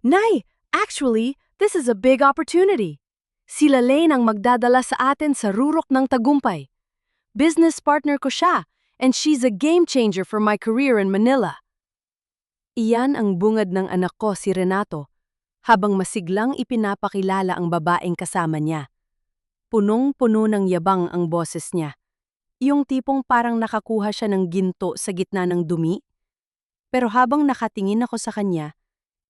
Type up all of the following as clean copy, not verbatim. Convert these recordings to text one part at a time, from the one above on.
Nay, actually, this is a big opportunity. Sila Lane ang magdadala sa atin sa rurok ng tagumpay. Business partner ko siya, and she's a game changer for my career in Manila. Iyan ang bungad ng anak ko si Renato, habang masiglang ipinapakilala ang babaeng kasama niya. Punong-puno ng yabang ang boses niya. Yung tipong parang nakakuha siya ng ginto sa gitna ng dumi. Pero habang nakatingin ako sa kanya,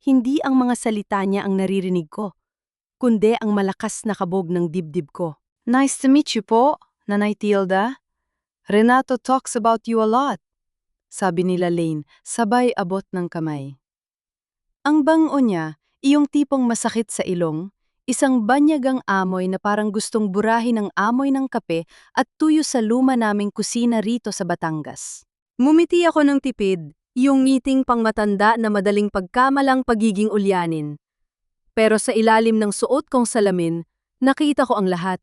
hindi ang mga salita niya ang naririnig ko, kundi ang malakas na kabog ng dibdib ko. Nice to meet you po, Nanay Tilda. Renato talks about you a lot, sabi nila Lane, sabay abot ng kamay. Ang bango niya, iyong tipong masakit sa ilong, isang banyagang amoy na parang gustong burahin ang amoy ng kape at tuyo sa luma naming kusina rito sa Batangas. Ngumiti ako ng tipid, yung ngiting pangmatanda na madaling pagkamalang pagiging ulyanin. Pero sa ilalim ng suot kong salamin, nakita ko ang lahat.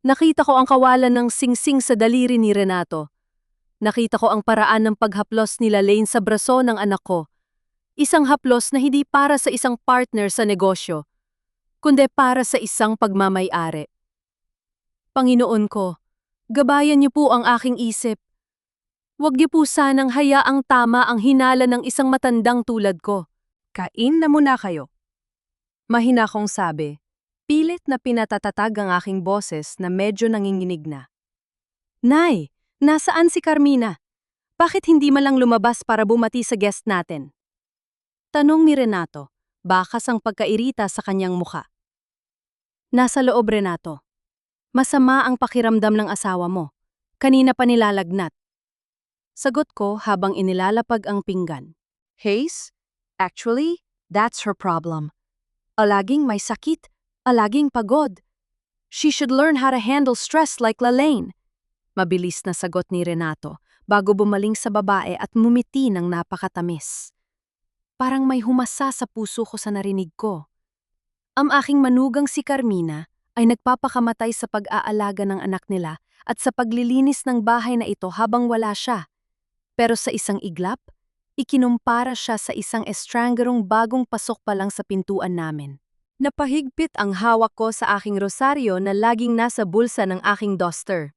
Nakita ko ang kawalan ng singsing sa daliri ni Renato. Nakita ko ang paraan ng paghaplos nila Lane sa braso ng anak ko. Isang haplos na hindi para sa isang partner sa negosyo, kundi para sa isang pagmamay-ari. Panginoon ko, gabayan niyo po ang aking isip. Huwag niyo po sanang hayaang tama ang hinala ng isang matandang tulad ko. Kain na muna kayo. Mahina kong sabi. Pilit na pinatatatag ang aking boses na medyo nanginginig na. Nay, nasaan si Carmina? Bakit hindi malang lumabas para bumati sa guest natin? Tanong ni Renato, bakas ang pagkairita sa kanyang muka. Nasa loob, Renato. Masama ang pakiramdam ng asawa mo. Kanina pa nilalagnat. Sagot ko habang inilalapag ang pinggan. Haze? Actually, that's her problem. Alaging may sakit. Alaging pagod. She should learn how to handle stress like Lalaine. Mabilis na sagot ni Renato bago bumaling sa babae at mumiti ng napakatamis. Parang may humasa sa puso ko sa narinig ko. Ang aking manugang si Carmina ay nagpapakamatay sa pag-aalaga ng anak nila at sa paglilinis ng bahay na ito habang wala siya. Pero sa isang iglap, ikinumpara siya sa isang estrangerong bagong pasok pa lang sa pintuan namin. Napahigpit ang hawak ko sa aking rosaryo na laging nasa bulsa ng aking duster.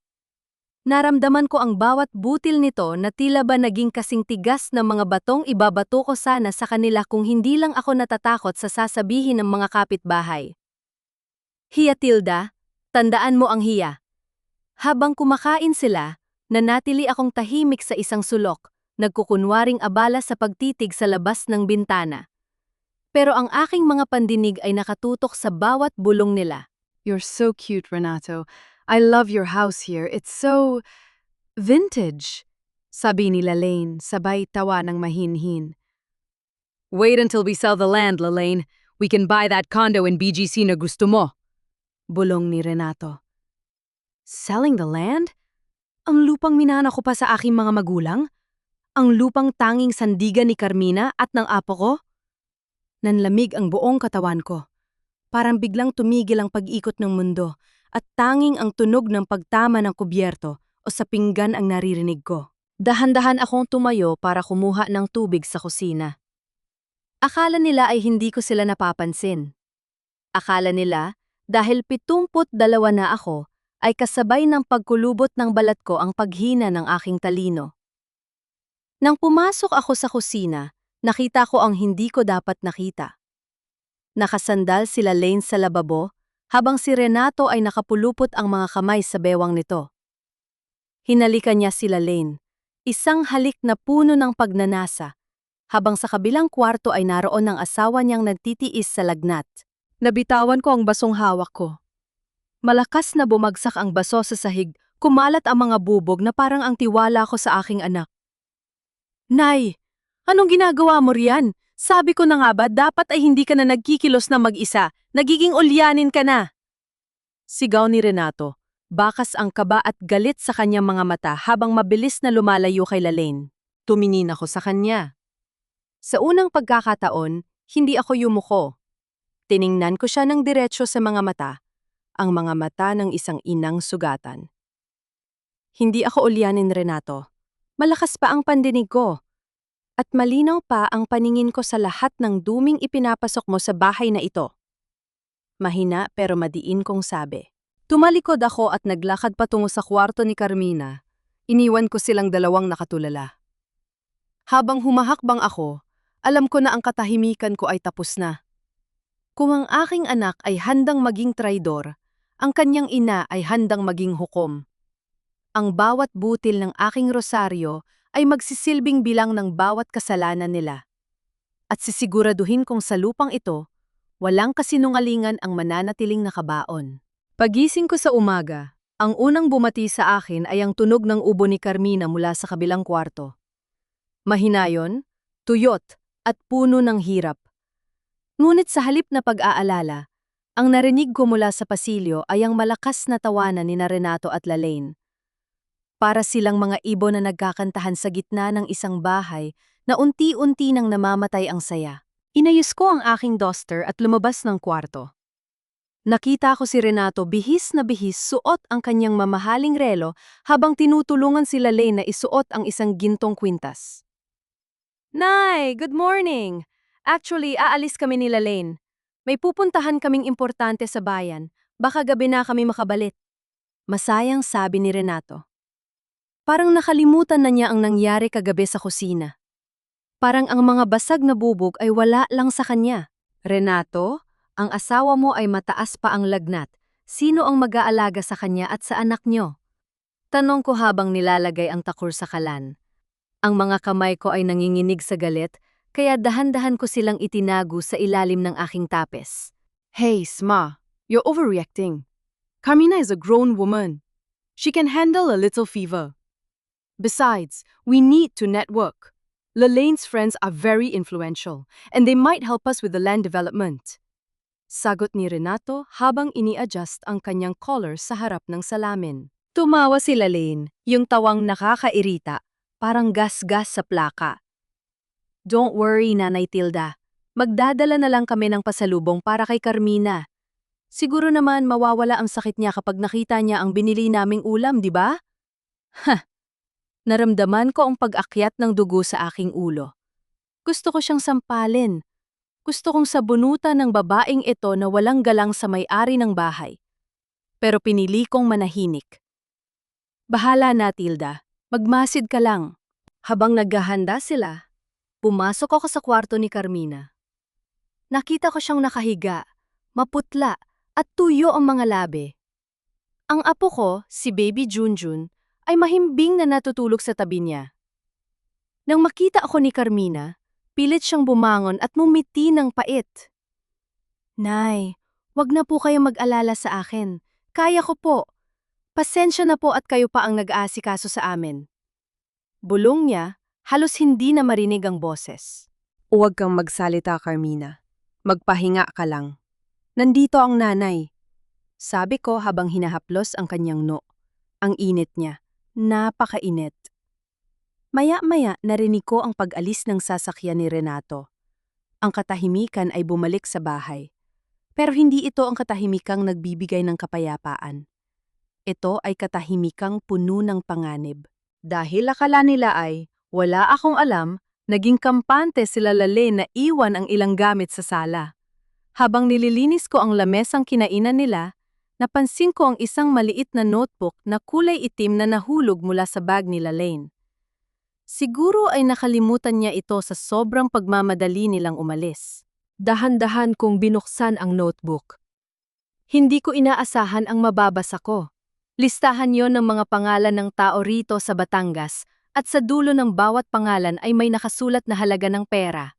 Naramdaman ko ang bawat butil nito na tila ba naging kasing tigas ng mga batong ibabato ko sana sa kanila kung hindi lang ako natatakot sa sasabihin ng mga kapitbahay. Hiya Tilda, tandaan mo ang hiya. Habang kumakain sila, nanatili akong tahimik sa isang sulok, nagkukunwaring abala sa pagtitig sa labas ng bintana. Pero ang aking mga pandinig ay nakatutok sa bawat bulong nila. You're so cute, Renato. I love your house here. It's so vintage, sabi ni Lalaine, sabay tawa ng mahinhin. Wait until we sell the land, Lalaine. We can buy that condo in BGC na gusto mo. Bulong ni Renato. Selling the land? Ang lupang minana ko pa sa aking mga magulang? Ang lupang tanging sandigan ni Carmina at ng apo ko? Nanlamig ang buong katawan ko. Parang biglang tumigil ang pag-ikot ng mundo at tanging ang tunog ng pagtama ng kubyerto o sa pinggan ang naririnig ko. Dahan-dahan akong tumayo para kumuha ng tubig sa kusina. Akala nila ay hindi ko sila napapansin. Akala nila, dahil 72 na ako, ay kasabay ng pagkulubot ng balat ko ang paghina ng aking talino. Nang pumasok ako sa kusina, nakita ko ang hindi ko dapat nakita. Nakasandal sila Lane sa lababo, habang si Renato ay nakapulupot ang mga kamay sa bewang nito. Hinalikan niya sila Lane, isang halik na puno ng pagnanasa, habang sa kabilang kwarto ay naroon ang asawa niyang nagtitiis sa lagnat. Nabitawan ko ang basong hawak ko. Malakas na bumagsak ang baso sa sahig, kumalat ang mga bubog na parang ang tiwala ko sa aking anak. Nay! Anong ginagawa mo riyan? Sabi ko na nga ba, dapat ay hindi ka na nagkikilos na mag-isa. Nagiging ulyanin ka na. Sigaw ni Renato. Bakas ang kaba at galit sa kanyang mga mata habang mabilis na lumalayo kay Lalaine. Tumingin ako sa kanya. Sa unang pagkakataon, hindi ako yumuko. Tiningnan ko siya ng diretsyo sa mga mata, ang mga mata ng isang inang sugatan. Hindi ako ulyanin, Renato. Malakas pa ang pandinig ko. At malinaw pa ang paningin ko sa lahat ng duming ipinapasok mo sa bahay na ito. Mahina pero madiin kong sabi. Tumalikod ako at naglakad patungo sa kwarto ni Carmina. Iniwan ko silang dalawang nakatulala. Habang humahakbang ako, alam ko na ang katahimikan ko ay tapos na. Kung ang aking anak ay handang maging traidor, ang kanyang ina ay handang maging hukom. Ang bawat butil ng aking rosaryo ay magsisilbing bilang ng bawat kasalanan nila. At sisiguraduhin kong sa lupang ito, walang kasinungalingan ang mananatiling nakabaon. Pagising ko sa umaga, ang unang bumati sa akin ay ang tunog ng ubo ni Carmina mula sa kabilang kwarto. Mahinayon, tuyot, at puno ng hirap. Ngunit sa halip na pag-aalala, ang narinig ko mula sa pasilyo ay ang malakas na tawanan ni Renato at Lalaine. Para silang mga ibon na nagkakantahan sa gitna ng isang bahay na unti-unti nang namamatay ang saya. Inayos ko ang aking duster at lumabas ng kwarto. Nakita ko si Renato bihis na bihis suot ang kanyang mamahaling relo habang tinutulungan si Lalaine na isuot ang isang gintong kwintas. Nay, good morning! Actually, aalis kami ni Lalaine. May pupuntahan kaming importante sa bayan. Baka gabi na kami makabalit. Masayang sabi ni Renato. Parang nakalimutan na niya ang nangyari kagabi sa kusina. Parang ang mga basag na bubog ay wala lang sa kanya. Renato, ang asawa mo ay mataas pa ang lagnat. Sino ang mag-aalaga sa kanya at sa anak niyo? Tanong ko habang nilalagay ang takur sa kalan. Ang mga kamay ko ay nanginginig sa galit, kaya dahan-dahan ko silang itinago sa ilalim ng aking tapes. Hey, Sma, you're overreacting. Carmina is a grown woman. She can handle a little fever. Besides, we need to network. Lalaine's friends are very influential, and they might help us with the land development. Sagot ni Renato habang ini-adjust ang kanyang collar sa harap ng salamin. Tumawa si Lalaine, yung tawang nakakairita, parang gas-gas sa plaka. Don't worry, Nanay Tilda. Magdadala na lang kami ng pasalubong para kay Carmina. Siguro naman mawawala ang sakit niya kapag nakita niya ang binili naming ulam, di ba? Naramdaman ko ang pag-akyat ng dugo sa aking ulo. Gusto ko siyang sampalin. Gusto kong sabunutan ng babaeng ito na walang galang sa may-ari ng bahay. Pero pinili kong manahimik. Bahala na, Tilda. Magmasid ka lang. Habang naghahanda sila, pumasok ako sa kwarto ni Carmina. Nakita ko siyang nakahiga, maputla, at tuyo ang mga labi. Ang apo ko, si Baby Junjun, ay mahimbing na natutulog sa tabi niya. Nang makita ako ni Carmina, pilit siyang bumangon at mumiti ng pait. Nay, wag na po kayong mag-alala sa akin. Kaya ko po. Pasensya na po at kayo pa ang nag-aasikaso sa amin. Bulong niya, halos hindi na marinig ang boses. Huwag kang magsalita, Carmina. Magpahinga ka lang. Nandito ang nanay. Sabi ko habang hinahaplos ang kanyang no. Ang init niya. Napakainit. Maya-maya narinig ko ang pag-alis ng sasakyan ni Renato. Ang katahimikan ay bumalik sa bahay. Pero hindi ito ang katahimikang nagbibigay ng kapayapaan. Ito ay katahimikang puno ng panganib. Dahil akala nila ay, wala akong alam, naging kampante sila Lalaine na iwan ang ilang gamit sa sala. Habang nililinis ko ang lamesang kinainan nila, napansin ko ang isang maliit na notebook na kulay itim na nahulog mula sa bag ni Lalaine. Siguro ay nakalimutan niya ito sa sobrang pagmamadali nilang umalis. Dahan-dahan kong binuksan ang notebook. Hindi ko inaasahan ang mababasa ko. Listahan yon ng mga pangalan ng tao rito sa Batangas at sa dulo ng bawat pangalan ay may nakasulat na halaga ng pera.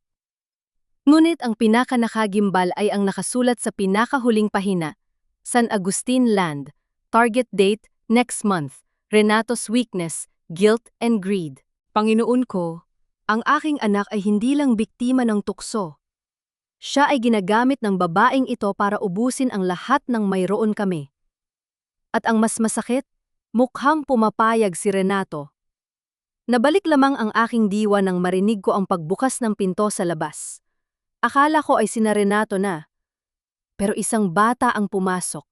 Ngunit ang pinaka-nakagimbal ay ang nakasulat sa pinakahuling pahina. San Agustin Land, target date next month, Renato's weakness, guilt and greed. Panginoon ko, ang aking anak ay hindi lang biktima ng tukso. Siya ay ginagamit ng babaeng ito para ubusin ang lahat ng mayroon kami. At ang mas masakit, mukhang pumapayag si Renato. Nabalik lamang ang aking diwa nang marinig ko ang pagbukas ng pinto sa labas. Akala ko ay sina Renato na. Pero isang bata ang pumasok.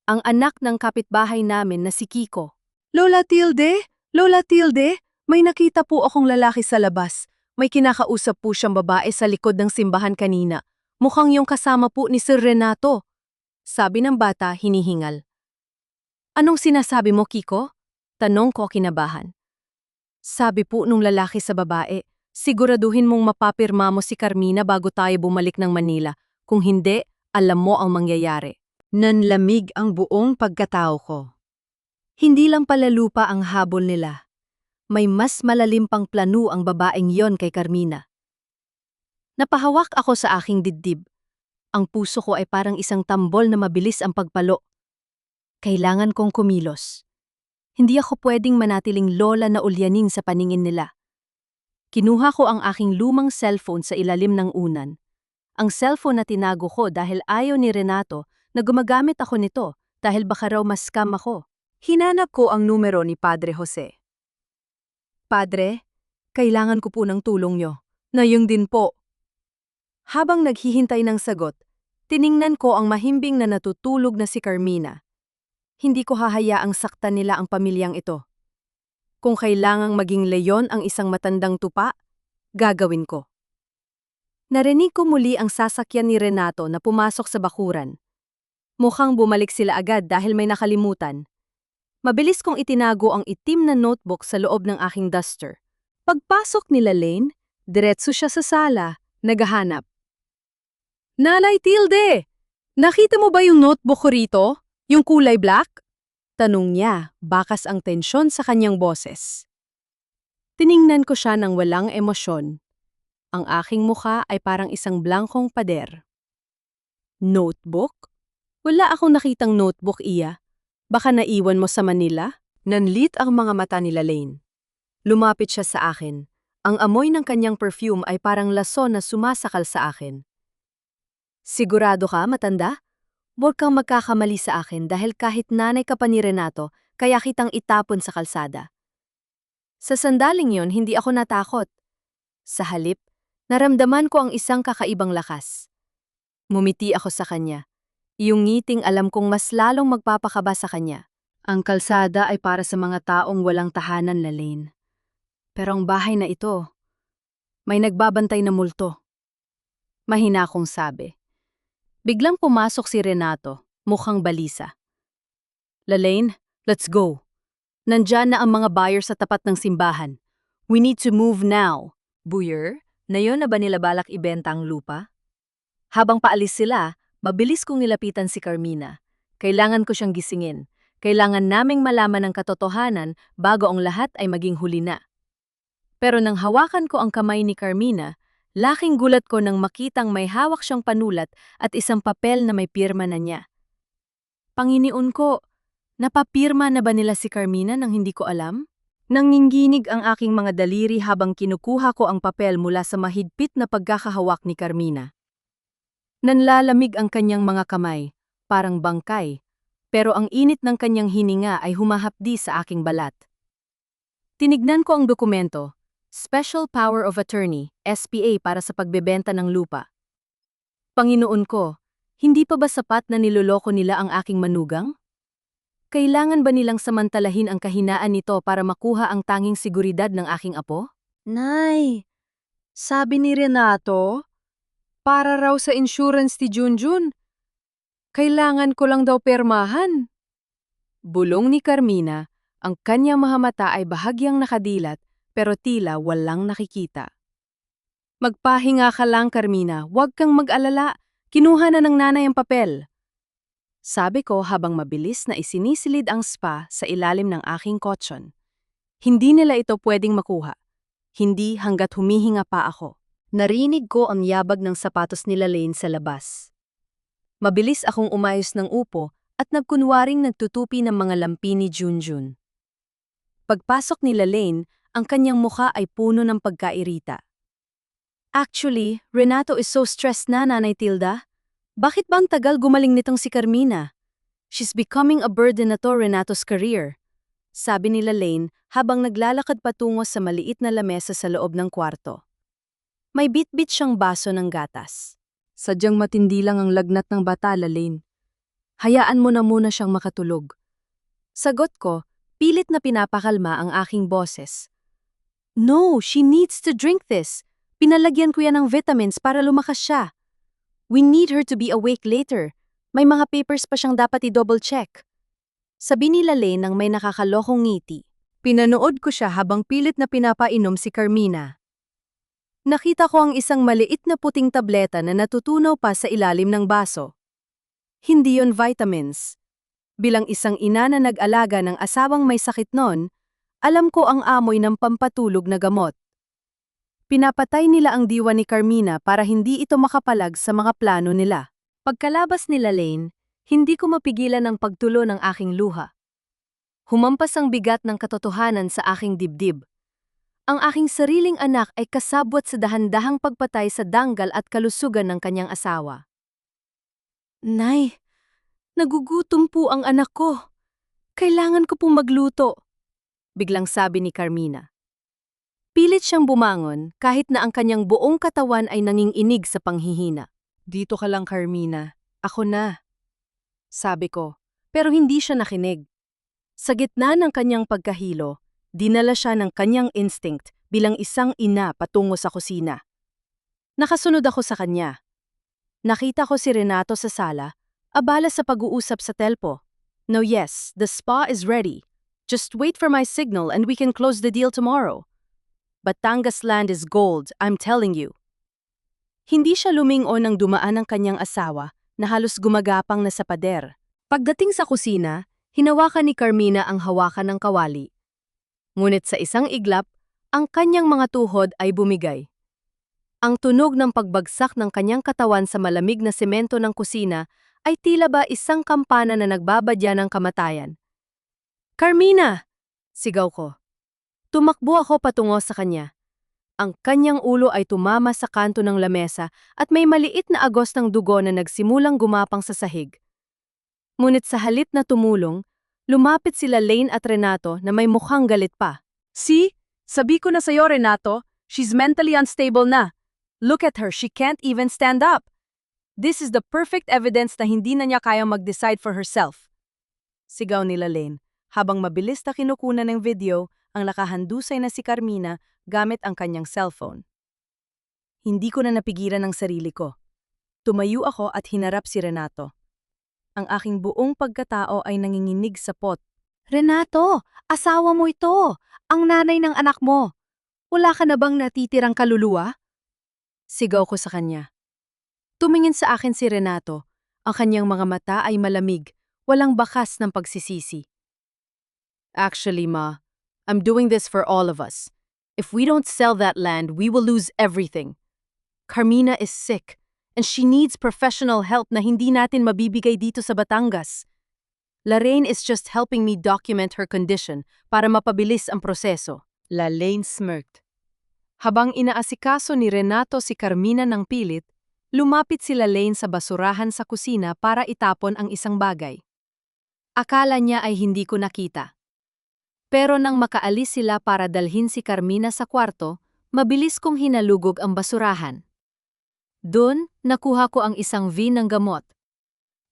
Ang anak ng kapitbahay namin na si Kiko. Lola Tilde, may nakita po akong lalaki sa labas. May kinakausap po siyang babae sa likod ng simbahan kanina. Mukhang yung kasama po ni Sir Renato. Sabi ng bata, hinihingal. Anong sinasabi mo, Kiko? Tanong ko kinabahan. Sabi po nung lalaki sa babae, siguraduhin mong mapapirma mo si Carmina bago tayo bumalik ng Manila. Kung hindi, alam mo ang mangyayari. Nanlamig ang buong pagkatao ko. Hindi lang pala lupa ang habol nila. May mas malalim pang plano ang babaeng yon kay Carmina. Napahawak ako sa aking dibdib. Ang puso ko ay parang isang tambol na mabilis ang pagpalo. Kailangan kong kumilos. Hindi ako pwedeng manatiling lola na ulyanin sa paningin nila. Kinuha ko ang aking lumang cellphone sa ilalim ng unan. Ang cellphone na tinago ko dahil ayaw ni Renato na gumagamit ako nito dahil baka raw ma-scam ako. Hinanap ko ang numero ni Padre Jose. Padre, kailangan ko po ng tulong nyo. Nayong din po. Habang naghihintay ng sagot, tiningnan ko ang mahimbing na natutulog na si Carmina. Hindi ko hahayaang saktan nila ang pamilyang ito. Kung kailangang maging leyon ang isang matandang tupa, gagawin ko. Narinig ko muli ang sasakyan ni Renato na pumasok sa bakuran. Mukhang bumalik sila agad dahil may nakalimutan. Mabilis kong itinago ang itim na notebook sa loob ng aking duster. Pagpasok nila Lane, diretso siya sa sala, naghahanap. Nanay Tilde! Nakita mo ba yung notebook ko rito? Yung kulay black? Tanong niya, bakas ang tensyon sa kanyang boses. Tiningnan ko siya ng walang emosyon. Ang aking mukha ay parang isang blankong pader. Notebook? Wala akong nakitang notebook, Iya. Baka naiwan mo sa Manila? Nanlit ang mga mata nila Lane. Lumapit siya sa akin. Ang amoy ng kanyang perfume ay parang lason na sumasakal sa akin. Sigurado ka, matanda? Huwag kang magkakamali sa akin dahil kahit nanay ka pa ni Renato, kaya kitang itapon sa kalsada. Sa sandaling yon, hindi ako natakot. Sa halip, naramdaman ko ang isang kakaibang lakas. Ngumiti ako sa kanya. Iyong ngiting alam kong mas lalong magpapakaba sa kanya. Ang kalsada ay para sa mga taong walang tahanan, Lane. Pero ang bahay na ito, may nagbabantay na multo. Mahina akong sabi. Biglang pumasok si Renato, mukhang balisa. Lane, let's go. Nandyan na ang mga buyer sa tapat ng simbahan. We need to move now. Buyer, na yun na ba nila balak ibenta ang lupa? Habang paalis sila, mabilis kong nilapitan si Carmina. Kailangan ko siyang gisingin. Kailangan naming malaman ang katotohanan bago ang lahat ay maging huli na. Pero nang hawakan ko ang kamay ni Carmina, laking gulat ko nang makitang may hawak siyang panulat at isang papel na may pirma na niya. Panginoon ko, napapirma na ba nila si Carmina nang hindi ko alam? Nanginginig ang aking mga daliri habang kinukuha ko ang papel mula sa mahigpit na pagkakahawak ni Carmina. Nanlalamig ang kanyang mga kamay, parang bangkay, pero ang init ng kanyang hininga ay humahapdi sa aking balat. Tinignan ko ang dokumento, Special Power of Attorney, SPA para sa pagbebenta ng lupa. Panginoon ko, hindi pa ba sapat na niloloko nila ang aking manugang? Kailangan ba nilang samantalahin ang kahinaan nito para makuha ang tanging seguridad ng aking apo? Nay, sabi ni Renato, para raw sa insurance ni Junjun. Kailangan ko lang daw permahan. Bulong ni Carmina, ang kanyang mga mata ay bahagyang nakadilat pero tila walang nakikita. Magpahinga ka lang, Carmina, huwag kang mag-alala, kinuha na ng nanay ang papel. Sabi ko habang mabilis na isinisilid ang spa sa ilalim ng aking kotsyon. Hindi nila ito pwedeng makuha. Hindi hanggat humihinga pa ako. Narinig ko ang yabag ng sapatos nila Lane sa labas. Mabilis akong umayos ng upo at nagkunwaring nagtutupi ng mga lampi ni Junjun. Pagpasok nila Lane, ang kanyang mukha ay puno ng pagkairita. Actually, Renato is so stressed na, Nanay Tilda. Bakit ba ang tagal gumaling nitong si Carmina? She's becoming a burden na to Renato's career. Sabi nila Lane habang naglalakad patungo sa maliit na lamesa sa loob ng kwarto. May bit-bit siyang baso ng gatas. Sadyang matindi lang ang lagnat ng bata, Lane. Hayaan mo na muna siyang makatulog. Sagot ko, pilit na pinapakalma ang aking boses. No, she needs to drink this. Pinalagyan ko yan ng vitamins para lumakas siya. We need her to be awake later. May mga papers pa siyang dapat i-double check. Sabi ni Lalaine nang may nakakalokong ngiti. Pinanood ko siya habang pilit na pinapainom si Carmina. Nakita ko ang isang maliit na puting tableta na natutunaw pa sa ilalim ng baso. Hindi yon vitamins. Bilang isang ina na nag-alaga ng asawang may sakit noon, alam ko ang amoy ng pampatulog na gamot. Pinapatay nila ang diwa ni Carmina para hindi ito makapalag sa mga plano nila. Pagkalabas ni Lalaine, hindi ko mapigilan ang pagtulo ng aking luha. Humampas ang bigat ng katotohanan sa aking dibdib. Ang aking sariling anak ay kasabwat sa dahan-dahang pagpatay sa danggal at kalusugan ng kanyang asawa. Nay, nagugutom po ang anak ko. Kailangan ko pong magluto, biglang sabi ni Carmina. Pilit siyang bumangon kahit na ang kanyang buong katawan ay nanginginig sa panghihina. Dito ka lang, Carmina. Ako na, sabi ko, pero hindi siya nakinig. Sa gitna ng kanyang pagkahilo, dinala siya ng kanyang instinct bilang isang ina patungo sa kusina. Nakasunod ako sa kanya. Nakita ko si Renato sa sala, abala sa pag-uusap sa telpo. No, yes, the spa is ready. Just wait for my signal and we can close the deal tomorrow. Batangas land is gold, I'm telling you. Hindi siya lumingon nang dumaan ang kanyang asawa na halos gumagapang na sa pader. Pagdating sa kusina, hinawakan ni Carmina ang hawakan ng kawali. Ngunit sa isang iglap, ang kanyang mga tuhod ay bumigay. Ang tunog ng pagbagsak ng kanyang katawan sa malamig na semento ng kusina ay tila ba isang kampana na nagbabadya ng kamatayan. Carmina! Sigaw ko. Tumakbo ako patungo sa kanya. Ang kanyang ulo ay tumama sa kanto ng lamesa at may maliit na agos ng dugo na nagsimulang gumapang sa sahig. Ngunit sa halip na tumulong, lumapit sila Lalaine at Renato na may mukhang galit pa. See? Sabi ko na sa'yo, Renato, she's mentally unstable na. Look at her, she can't even stand up. This is the perfect evidence na hindi na niya kayang mag-decide for herself. Sigaw ni Lalaine, habang mabilis na kinukunan ng video ang nakahandusay na si Carmina gamit ang kanyang cellphone. Hindi ko na napigilan ang sarili ko. Tumayo ako at hinarap si Renato. Ang aking buong pagkatao ay nanginginig sa pot. Renato, asawa mo ito, ang nanay ng anak mo. Wala ka na bang natitirang kaluluwa? Sigaw ko sa kanya. Tumingin sa akin si Renato. Ang kanyang mga mata ay malamig, walang bakas ng pagsisisi. Actually, Ma, I'm doing this for all of us. If we don't sell that land, we will lose everything. Carmina is sick, and she needs professional help na hindi natin mabibigay dito sa Batangas. Lalaine is just helping me document her condition para mapabilis ang proseso. Lalaine smirked. Habang inaasikaso ni Renato si Carmina ng pilit, lumapit si Lalaine sa basurahan sa kusina para itapon ang isang bagay. Akala niya ay hindi ko nakita. Pero nang makaalis sila para dalhin si Carmina sa kwarto, mabilis kong hinalugog ang basurahan. Doon, nakuha ko ang isang V ng gamot.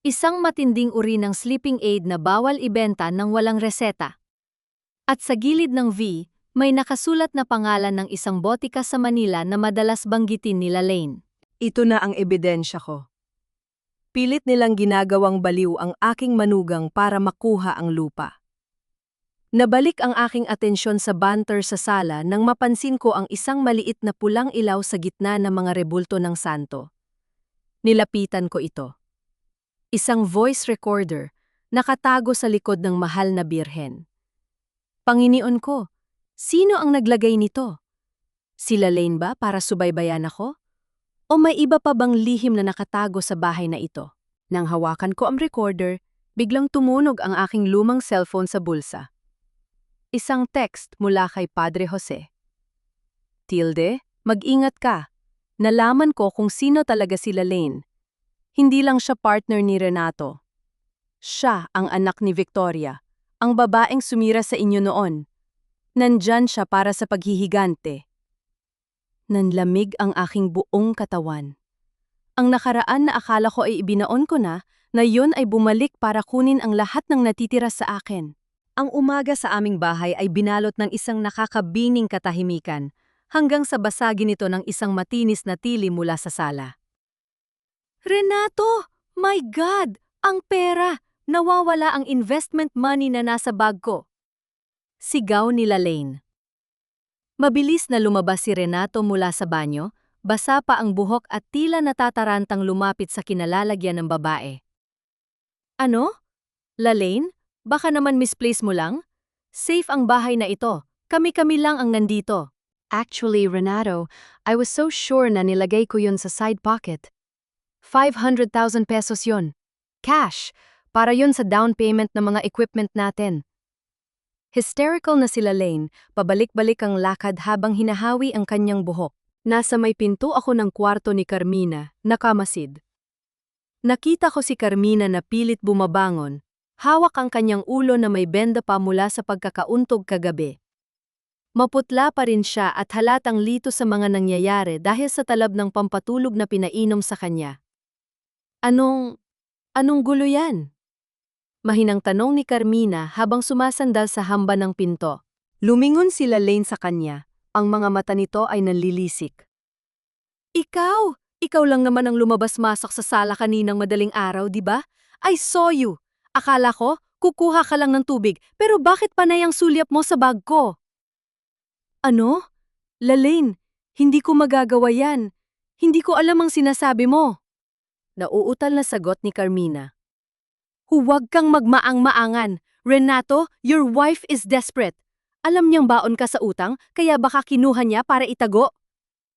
Isang matinding uri ng sleeping aid na bawal ibenta nang walang reseta. At sa gilid ng V, may nakasulat na pangalan ng isang botika sa Manila na madalas banggitin ni Lalaine. Ito na ang ebidensya ko. Pilit nilang ginagawang baliw ang aking manugang para makuha ang lupa. Nabalik ang aking atensyon sa banter sa sala nang mapansin ko ang isang maliit na pulang ilaw sa gitna ng mga rebulto ng santo. Nilapitan ko ito. Isang voice recorder, nakatago sa likod ng mahal na birhen. Panginoon ko, sino ang naglagay nito? Si Lalaine ba para subaybayan ako? O may iba pa bang lihim na nakatago sa bahay na ito? Nang hawakan ko ang recorder, biglang tumunog ang aking lumang cellphone sa bulsa. Isang text mula kay Padre Jose. Tilde, mag-ingat ka. Nalaman ko kung sino talaga si Lalaine. Hindi lang siya partner ni Renato. Siya ang anak ni Victoria, ang babaeng sumira sa inyo noon. Nandyan siya para sa paghihigante. Nanlamig ang aking buong katawan. Ang nakaraan na akala ko ay ibinaon ko na yun ay bumalik para kunin ang lahat ng natitira sa akin. Ang umaga sa aming bahay ay binalot ng isang nakakabining katahimikan hanggang sa basagin ito ng isang matinis na tili mula sa sala. Renato! My God! Ang pera! Nawawala ang investment money na nasa bag ko. Sigaw nila Lane. Mabilis na lumabas si Renato mula sa banyo, basa pa ang buhok at tila natatarantang lumapit sa kinalalagyan ng babae. Ano? Lane? Baka naman misplace mo lang? Safe ang bahay na ito. Kami-kami lang ang nandito. Actually, Renato, I was so sure na nilagay ko yun sa side pocket. 500,000 pesos yun. Cash, para yun sa down payment ng mga equipment natin. Hysterical na sila Lane, pabalik-balik ang lakad habang hinahawi ang kanyang buhok. Nasa may pinto ako ng kwarto ni Carmina, nakamasid. Nakita ko si Carmina na pilit bumabangon, hawak ang kanyang ulo na may benda pa mula sa pagkakauntog kagabi. Maputla pa rin siya at halatang lito sa mga nangyayari dahil sa talab ng pampatulog na pinainom sa kanya. Anong gulo yan? Mahinang tanong ni Carmina habang sumasandal sa hamba ng pinto. Lumingon sila Lane sa kanya. Ang mga mata nito ay nanlilisik. Ikaw! Ikaw lang naman ang lumabas-masok sa sala kaninang madaling araw, di ba? I saw you. Akala ko, kukuha ka lang ng tubig, pero bakit panay ang sulyap mo sa bag ko? Ano? Lane, hindi ko magagawa yan. Hindi ko alam ang sinasabi mo. Nauutal na sagot ni Carmina. Huwag kang magmaang-maangan. Renato, your wife is desperate. Alam niyang baon ka sa utang, kaya baka kinuha niya para itago.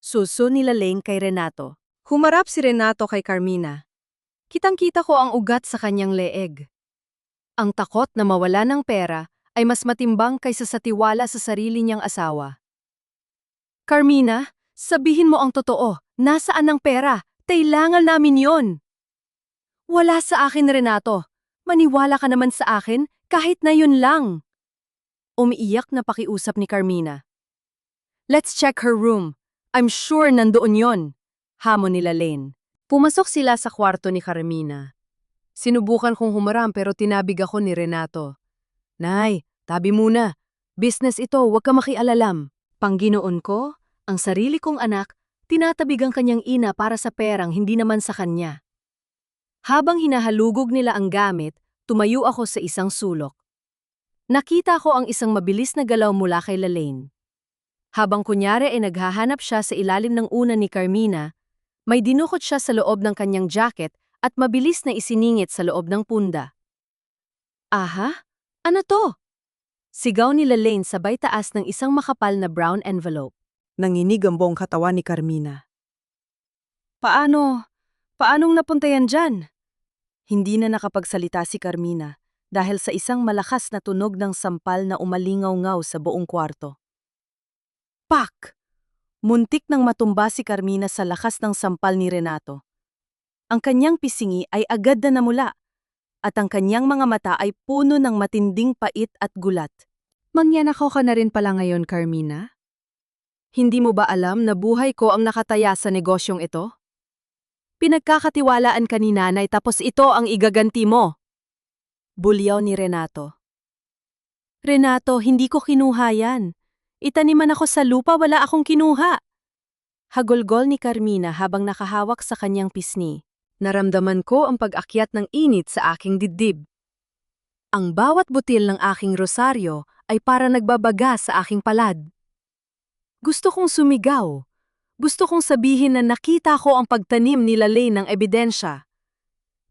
Suso nila Lane kay Renato. Humarap si Renato kay Carmina. Kitang-kita ko ang ugat sa kanyang leeg. Ang takot na mawala ng pera ay mas matimbang kaysa sa tiwala sa sarili niyang asawa. Carmina, sabihin mo ang totoo. Nasaan ang pera? Kailangan namin yon. Wala sa akin, Renato. Maniwala ka naman sa akin, kahit na yun lang. Umiiyak na pakiusap ni Carmina. Let's check her room. I'm sure nandoon yon. Hamon nila Lane. Pumasok sila sa kwarto ni Carmina. Sinubukan kong humarap pero tinabig ako ni Renato. Nay, tabi muna. Business ito, huwag ka makialalam. Pangginoon ko, ang sarili kong anak, tinatabig ang kanyang ina para sa perang hindi naman sa kanya. Habang hinahalugog nila ang gamit, tumayo ako sa isang sulok. Nakita ko ang isang mabilis na galaw mula kay Lane. Habang kunyari ay naghahanap siya sa ilalim ng una ni Carmina, may dinukot siya sa loob ng kanyang jacket at mabilis na isiningit sa loob ng punda. Aha? Ano to? Sigaw ni Lane sabay taas ng isang makapal na brown envelope. Nanginig ang buong katawan ni Carmina. Paanong napunta yan dyan? Hindi na nakapagsalita si Carmina dahil sa isang malakas na tunog ng sampal na umalingaw-ngaw sa buong kwarto. Pak! Muntik nang matumba si Carmina sa lakas ng sampal ni Renato. Ang kanyang pisingi ay agad na namula at ang kanyang mga mata ay puno ng matinding pait at gulat. Manyanakaw ka na rin pala ngayon, Carmina? Hindi mo ba alam na buhay ko ang nakataya sa negosyong ito? Pinagkakatiwalaan ka ni nanay tapos ito ang igaganti mo. Bulyaw ni Renato. Renato, hindi ko kinuha yan. Itaniman ako sa lupa, wala akong kinuha. Hagulgol ni Carmina habang nakahawak sa kanyang pisngi. Naramdaman ko ang pag-akyat ng init sa aking dibdib. Ang bawat butil ng aking rosaryo ay para nagbabaga sa aking palad. Gusto kong sumigaw. Gusto kong sabihin na nakita ko ang pagtanim ni Lane ng ebidensya.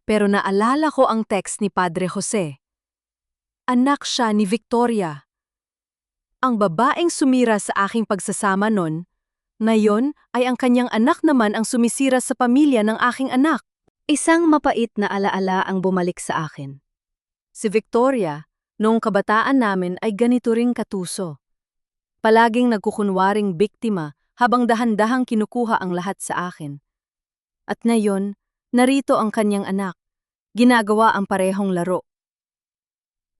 Pero naalala ko ang text ni Padre Jose. Anak siya ni Victoria. Ang babaeng sumira sa aking pagsasama nun, ngayon ay ang kanyang anak naman ang sumisira sa pamilya ng aking anak. Isang mapait na alaala ang bumalik sa akin. Si Victoria, noong kabataan namin ay ganito ring katuso. Palaging nagkukunwaring biktima habang dahan-dahang kinukuha ang lahat sa akin. At ngayon, narito ang kanyang anak. Ginagawa ang parehong laro.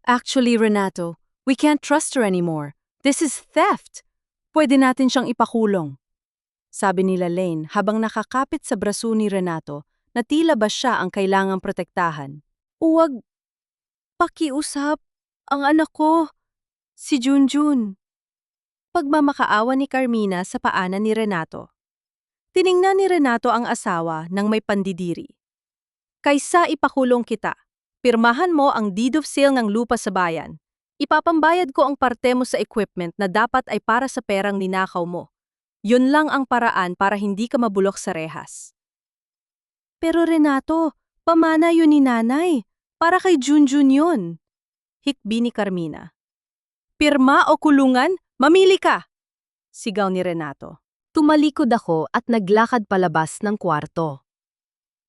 Actually, Renato, we can't trust her anymore. This is theft. Pwede natin siyang ipakulong. Sabi ni Lane habang nakakapit sa braso ni Renato na tila ba siya ang kailangang protektahan. Huwag pakiusap ang anak ko, si Junjun. Pagmamakaawa ni Carmina sa paanan ni Renato. Tiningnan ni Renato ang asawa ng may pandidiri. Kaysa ipakulong kita, pirmahan mo ang deed of sale ng lupa sa bayan. Ipapambayad ko ang parte mo sa equipment na dapat ay para sa perang ninakaw mo. Yun lang ang paraan para hindi ka mabulok sa rehas. Pero Renato, pamana yun ni nanay. Para kay Junjun yun. Hikbi ni Carmina. Pirma o kulungan? Mamili ka! Sigaw ni Renato. Tumalikod ako at naglakad palabas ng kwarto.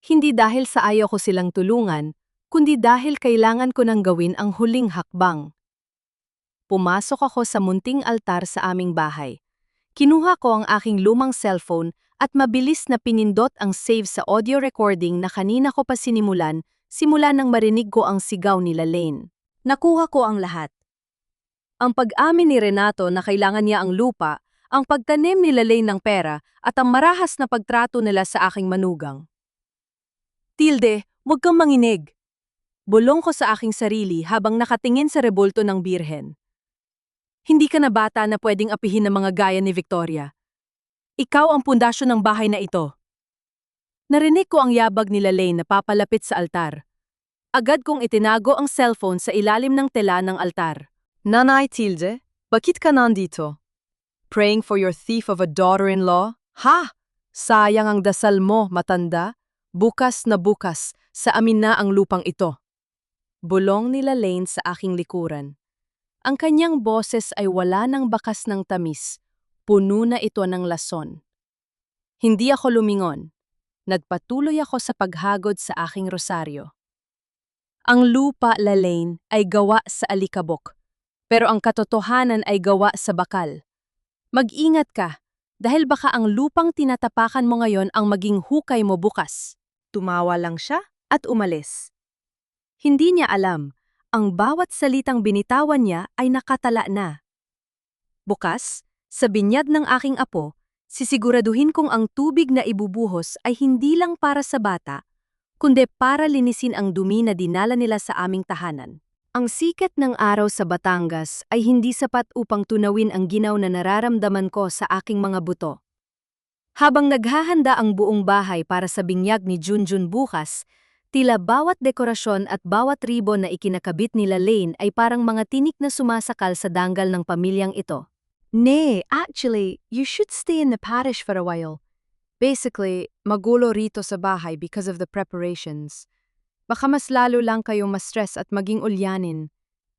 Hindi dahil sa ayaw ko silang tulungan, kundi dahil kailangan ko nang gawin ang huling hakbang. Pumasok ako sa munting altar sa aming bahay. Kinuha ko ang aking lumang cellphone at mabilis na pinindot ang save sa audio recording na kanina ko pa sinimulan simula nang marinig ko ang sigaw nila Lane. Nakuha ko ang lahat. Ang pag-amin ni Renato na kailangan niya ang lupa, ang pagtanim nila Lane ng pera at ang marahas na pagtrato nila sa aking manugang. Tilde, huwag kang manginig. Bulong ko sa aking sarili habang nakatingin sa rebulto ng birhen. Hindi ka na bata na pwedeng apihin ng mga gaya ni Victoria. Ikaw ang pundasyon ng bahay na ito. Narinig ko ang yabag ni Lane na papalapit sa altar. Agad kong itinago ang cellphone sa ilalim ng tela ng altar. Nanay Tilde, bakit ka nandito? Praying for your thief of a daughter-in-law? Ha! Sayang ang dasal mo, matanda. Bukas na bukas, sa amin na ang lupang ito. Bulong nila Lane sa aking likuran. Ang kanyang boses ay wala ng bakas ng tamis. Puno na ito ng lason. Hindi ako lumingon. Nagpatuloy ako sa paghagod sa aking rosaryo. Ang lupa, Lane, ay gawa sa alikabok. Pero ang katotohanan ay gawa sa bakal. Mag-ingat ka, dahil baka ang lupang tinatapakan mo ngayon ang maging hukay mo bukas. Tumawa lang siya at umalis. Hindi niya alam, ang bawat salitang binitawan niya ay nakatala na. Bukas, sa binyag ng aking apo, sisiguraduhin kong ang tubig na ibubuhos ay hindi lang para sa bata, kundi para linisin ang dumi na dinala nila sa aming tahanan. Ang sikat ng araw sa Batangas ay hindi sapat upang tunawin ang ginaw na nararamdaman ko sa aking mga buto. Habang naghahanda ang buong bahay para sa binyag ni Junjun bukas, tila bawat dekorasyon at bawat ribon na ikinakabit nila Lane ay parang mga tinik na sumasakal sa danggal ng pamilyang ito. Nee, actually, you should stay in the parish for a while. Basically, magulo rito sa bahay because of the preparations. Baka mas lalo lang kayong ma-stress at maging ulyanin,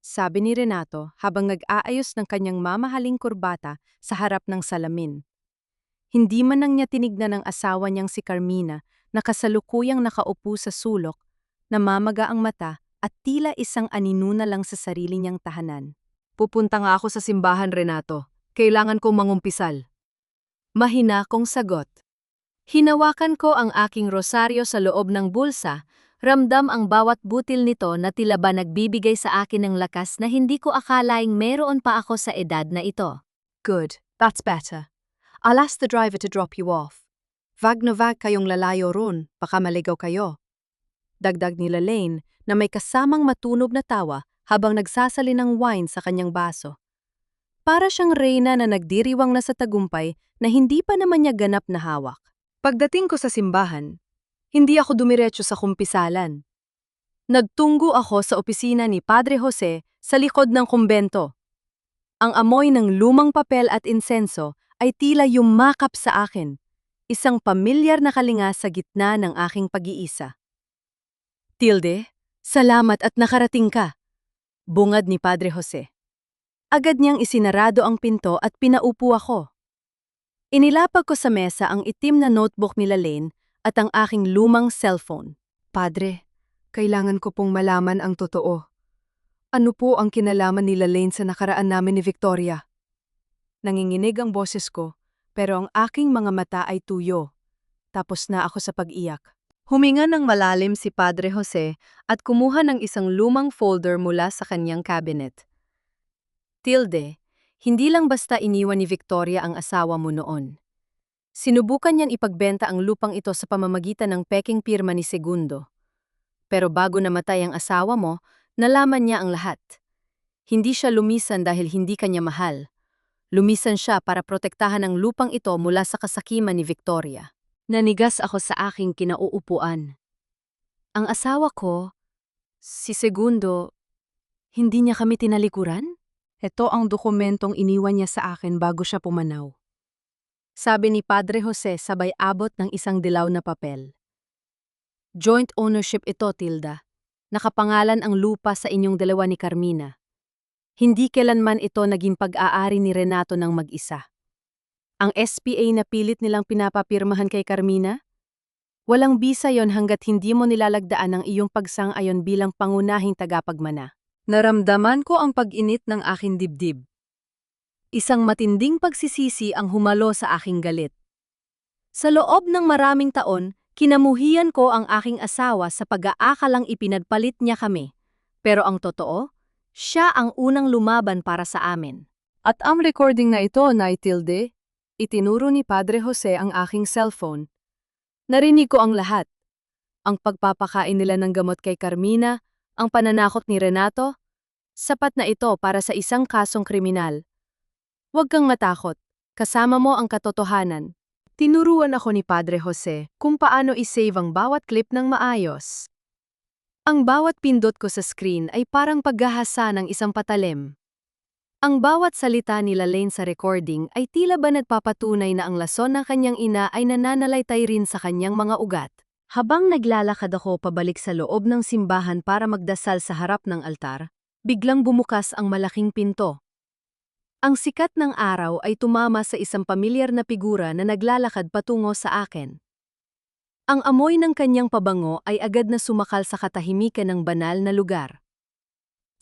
sabi ni Renato habang nag-aayos ng kanyang mamahaling kurbata sa harap ng salamin. Hindi man nang niya tinignan ang asawa niyang si Carmina na kasalukuyang nakaupo sa sulok, namamaga ang mata at tila isang aninuna lang sa sarili niyang tahanan. Pupunta nga ako sa simbahan, Renato. Kailangan kong mangumpisal. Mahina kong sagot. Hinawakan ko ang aking rosaryo sa loob ng bulsa. Ramdam ang bawat butil nito na tila ba nagbibigay sa akin ng lakas na hindi ko akalaing meron pa ako sa edad na ito. Good, that's better. I'll ask the driver to drop you off. Wag na wag kayong lalayo ron, baka maligaw kayo. Dagdag nila Lane na may kasamang matunog na tawa habang nagsasali ng wine sa kanyang baso. Para siyang reyna na nagdiriwang na sa tagumpay na hindi pa naman niya ganap na hawak. Pagdating ko sa simbahan, hindi ako dumiretso sa kumpisalan. Nagtunggo ako sa opisina ni Padre Jose sa likod ng kumbento. Ang amoy ng lumang papel at insenso ay tila yumakap sa akin, isang pamilyar na kalinga sa gitna ng aking pag-iisa. Tilde, salamat at nakarating ka, bungad ni Padre Jose. Agad niyang isinarado ang pinto at pinaupo ako. Inilapag ko sa mesa ang itim na notebook nila Lane at ang aking lumang cellphone. Padre, kailangan ko pong malaman ang totoo. Ano po ang kinalaman nila Lane sa nakaraan namin ni Victoria? Nanginginig ang boses ko, pero ang aking mga mata ay tuyo. Tapos na ako sa pag-iyak. Huminga ng malalim si Padre Jose at kumuha ng isang lumang folder mula sa kanyang cabinet. Tilde, hindi lang basta iniwan ni Victoria ang asawa mo noon. Sinubukan niyan ipagbenta ang lupang ito sa pamamagitan ng peking pirma ni Segundo. Pero bago namatay ang asawa mo, nalaman niya ang lahat. Hindi siya lumisan dahil hindi kanya mahal. Lumisan siya para protektahan ang lupang ito mula sa kasakiman ni Victoria. Nanigas ako sa aking kinauupuan. Ang asawa ko, si Segundo, hindi niya kami tinalikuran? Ito ang dokumentong iniwan niya sa akin bago siya pumanaw. Sabi ni Padre Jose sabay abot ng isang dilaw na papel. Joint ownership ito, Tilda. Nakapangalan ang lupa sa inyong dalawa ni Carmina. Hindi kailanman ito naging pag-aari ni Renato ng mag-isa. Ang SPA na pilit nilang pinapapirmahan kay Carmina? Walang bisa yon hanggat hindi mo nilalagdaan ang iyong pagsang-ayon bilang pangunahing tagapagmana. Naramdaman ko ang pag-init ng aking dibdib. Isang matinding pagsisisi ang humalo sa aking galit. Sa loob ng maraming taon, kinamuhian ko ang aking asawa sa pag-aakalang ipinagpalit niya kami. Pero ang totoo, siya ang unang lumaban para sa amin. At ang recording na ito, Nay Tilde, itinuro ni Padre Jose ang aking cellphone. Narinig ko ang lahat. Ang pagpapakain nila ng gamot kay Carmina, ang pananakot ni Renato. Sapat na ito para sa isang kasong kriminal. Huwag kang matakot, kasama mo ang katotohanan. Tinuruan ako ni Padre Jose kung paano isave ang bawat clip ng maayos. Ang bawat pindot ko sa screen ay parang paghahasa ng isang patalim. Ang bawat salita ni Lane sa recording ay tila ba nagpapatunay na ang lason ng kanyang ina ay nananalaytay rin sa kanyang mga ugat. Habang naglalakad ako pabalik sa loob ng simbahan para magdasal sa harap ng altar, biglang bumukas ang malaking pinto. Ang sikat ng araw ay tumama sa isang pamilyar na figura na naglalakad patungo sa akin. Ang amoy ng kanyang pabango ay agad na sumakal sa katahimikan ng banal na lugar.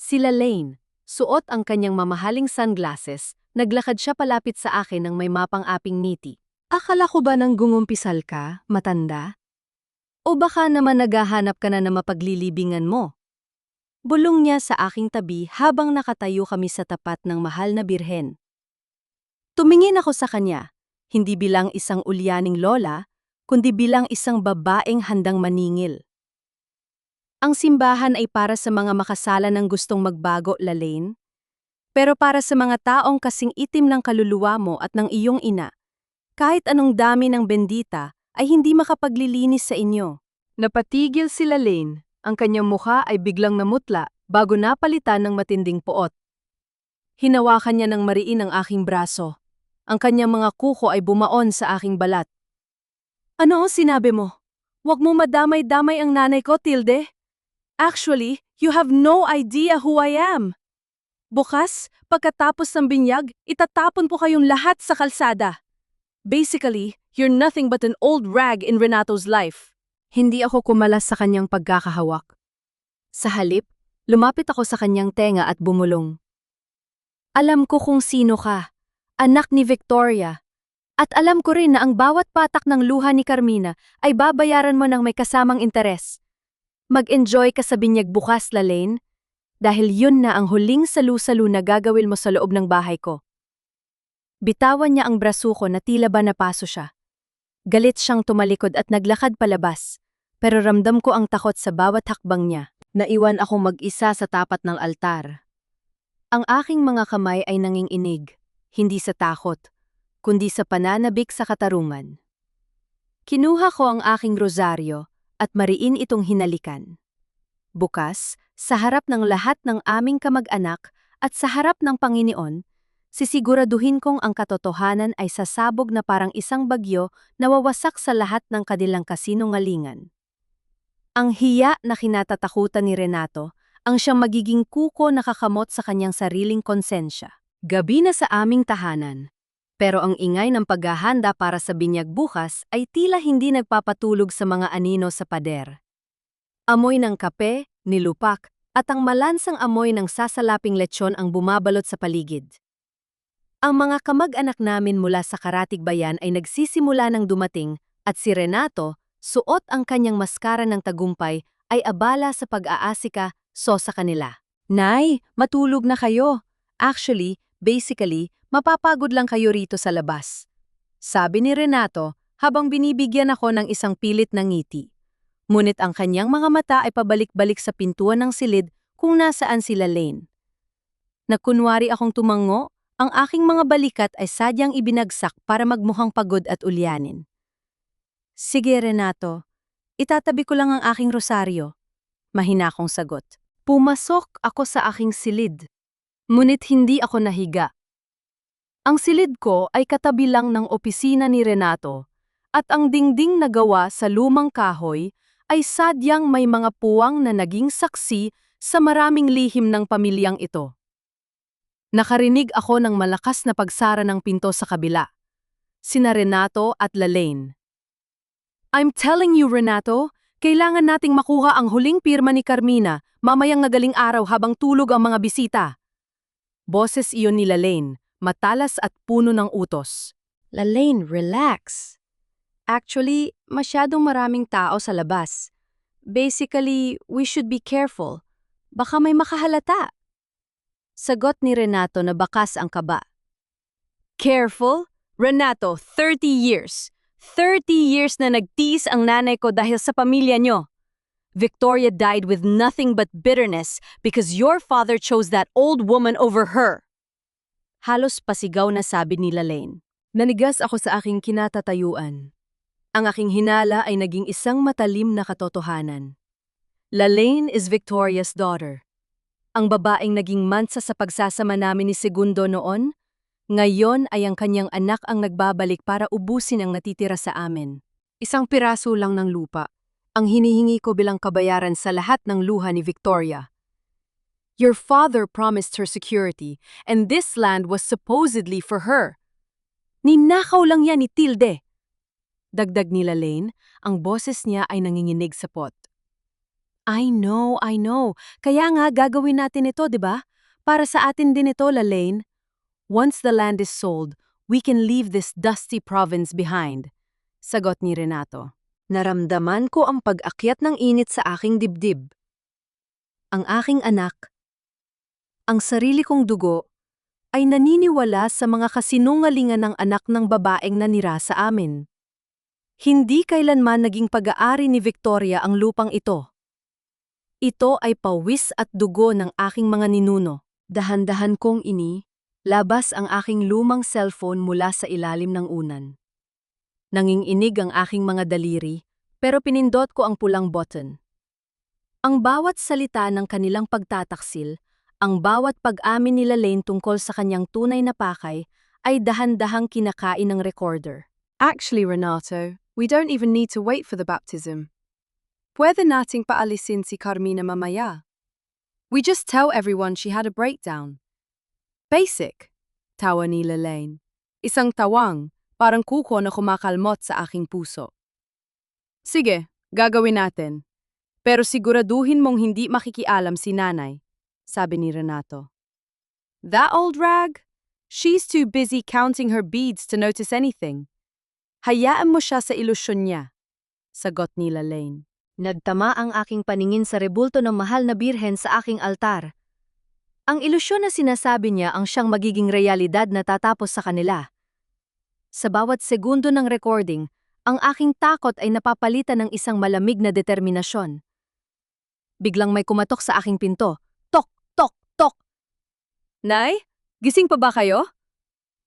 Si Lane, suot ang kanyang mamahaling sunglasses, naglakad siya palapit sa akin ng may mapang-aping ngiti. Akala ko ba nang gungumpisal ka, matanda? O baka naman naghahanap ka na na mapaglilibingan mo? Bulong niya sa aking tabi habang nakatayo kami sa tapat ng mahal na birhen. Tumingin ako sa kanya, hindi bilang isang ulyaning lola, kundi bilang isang babaeng handang maningil. Ang simbahan ay para sa mga makasala ng gustong magbago, Lane. Pero para sa mga taong kasing itim ng kaluluwa mo at ng iyong ina, kahit anong dami ng bendita ay hindi makapaglilinis sa inyo. Napatigil si Lane, ang kanyang mukha ay biglang namutla bago napalitan ng matinding puot. Hinawakan niya ng mariin ang aking braso. Ang kanyang mga kuko ay bumaon sa aking balat. Ano ang sinabi mo? Huwag mo madamay-damay ang nanay ko, Tilde. Actually, you have no idea who I am. Bukas, pagkatapos ng binyag, itatapon po kayong lahat sa kalsada. Basically, you're nothing but an old rag in Renato's life. Hindi ako kumalas sa kanyang pagkakahawak. Sa halip, lumapit ako sa kanyang tenga at bumulong. Alam ko kung sino ka, anak ni Victoria. At alam ko rin na ang bawat patak ng luha ni Carmina ay babayaran mo ng may kasamang interes. Mag-enjoy ka sa binyag bukas, Lane, dahil yun na ang huling salu-salu na gagawin mo sa loob ng bahay ko. Bitawan niya ang braso ko na tila ba napaso siya. Galit siyang tumalikod at naglakad palabas, pero ramdam ko ang takot sa bawat hakbang niya. Naiwan akong mag-isa sa tapat ng altar. Ang aking mga kamay ay nanginginig, hindi sa takot, kundi sa pananabik sa katarungan. Kinuha ko ang aking rosaryo at mariin itong hinalikan. Bukas, sa harap ng lahat ng aming kamag-anak at sa harap ng Panginoon, sisiguraduhin kong ang katotohanan ay sasabog na parang isang bagyo na wawasak sa lahat ng kanilang kasinungalingan. Ang hiya na kinatatakutan ni Renato ang siyang magiging kuko na kakamot sa kanyang sariling konsensya. Gabi na sa aming tahanan. Pero ang ingay ng paghahanda para sa binyag bukas ay tila hindi nagpapatulog sa mga anino sa pader. Amoy ng kape, nilupak, at ang malansang amoy ng sasalaping lechon ang bumabalot sa paligid. Ang mga kamag-anak namin mula sa Karatig Bayan ay nagsisimula ng dumating at si Renato, suot ang kanyang maskara ng tagumpay, ay abala sa pag-aasika sa kanila. Nay, matulog na kayo. Actually, basically, mapapagod lang kayo rito sa labas. Sabi ni Renato habang binibigyan ako ng isang pilit na ngiti. Ngunit ang kanyang mga mata ay pabalik-balik sa pintuan ng silid kung nasaan sila Lane. Nagkunwari akong tumango, Ang aking mga balikat ay sadyang ibinagsak para magmukhang pagod at ulyanin. Sige, Renato. Itatabi ko lang ang aking rosaryo. Mahina akong sagot. Pumasok ako sa aking silid. Ngunit hindi ako nahiga. Ang silid ko ay katabi lang ng opisina ni Renato, at ang dingding na gawa sa lumang kahoy ay sadyang may mga puwang na naging saksi sa maraming lihim ng pamilyang ito. Nakarinig ako ng malakas na pagsara ng pinto sa kabila. Sina Renato at Lalaine. I'm telling you, Renato, kailangan nating makuha ang huling pirma ni Carmina mamayang nagaling araw habang tulog ang mga bisita. Boses iyon ni Lalaine, matalas at puno ng utos. Lalaine, relax. Actually, masyadong maraming tao sa labas. Basically, we should be careful. Baka may makahalata. Sagot ni Renato na bakas ang kaba. Careful? Renato, 30 years. 30 years na nagtiis ang nanay ko dahil sa pamilya nyo. Victoria died with nothing but bitterness because your father chose that old woman over her. Halos pasigaw na sabi ni Lalaine. Nanigas ako sa aking kinatatayuan. Ang aking hinala ay naging isang matalim na katotohanan. Lalaine is Victoria's daughter. Ang babaeng naging mansa sa pagsasama namin ni Segundo noon, ngayon ay ang kanyang anak ang nagbabalik para ubusin ang natitira sa amin. Isang piraso lang ng lupa. Ang hinihingi ko bilang kabayaran sa lahat ng luha ni Victoria. Your father promised her security, and this land was supposedly for her. Ninakaw lang yan ni Tilde. Dagdag ni Lalaine, ang boses niya ay nanginginig sa pot. I know. Kaya nga gagawin natin ito, di ba? Para sa atin din ito, Lalaine. Once the land is sold, we can leave this dusty province behind. Sagot ni Renato. Naramdaman ko ang pag-akyat ng init sa aking dibdib. Ang aking anak, ang sarili kong dugo, ay naniniwala sa mga kasinungalingan ng anak ng babaeng nanira sa amin. Hindi kailanman naging pag-aari ni Victoria ang lupang ito. Ito ay pawis at dugo ng aking mga ninuno. Dahan-dahan kong labas ang aking lumang cellphone mula sa ilalim ng unan. Nanginginig ang aking mga daliri, pero pinindot ko ang pulang button. Ang bawat salita ng kanilang pagtataksil, ang bawat pag-amin ni Lalaine tungkol sa kanyang tunay na pakay, ay dahan-dahang kinakain ng recorder. Actually, Renato, we don't even need to wait for the baptism. Pwede nating paalisin si Carmina mamaya. We just tell everyone she had a breakdown. Basic, tawa ni Lalaine. Isang tawang, parang kuko na kumakalmot sa aking puso. Sige, gagawin natin. Pero siguraduhin mong hindi makikialam si nanay, sabi ni Renato. That old rag? She's too busy counting her beads to notice anything. Hayaan mo siya sa ilusyon niya, sagot ni Lalaine. Nagtama ang aking paningin sa rebulto ng mahal na birhen sa aking altar. Ang ilusyon na sinasabi niya ang siyang magiging realidad na tatapos sa kanila. Sa bawat segundo ng recording, ang aking takot ay napapalitan ng isang malamig na determinasyon. Biglang may kumatok sa aking pinto. Tok, tok, tok! Nay, gising pa ba kayo?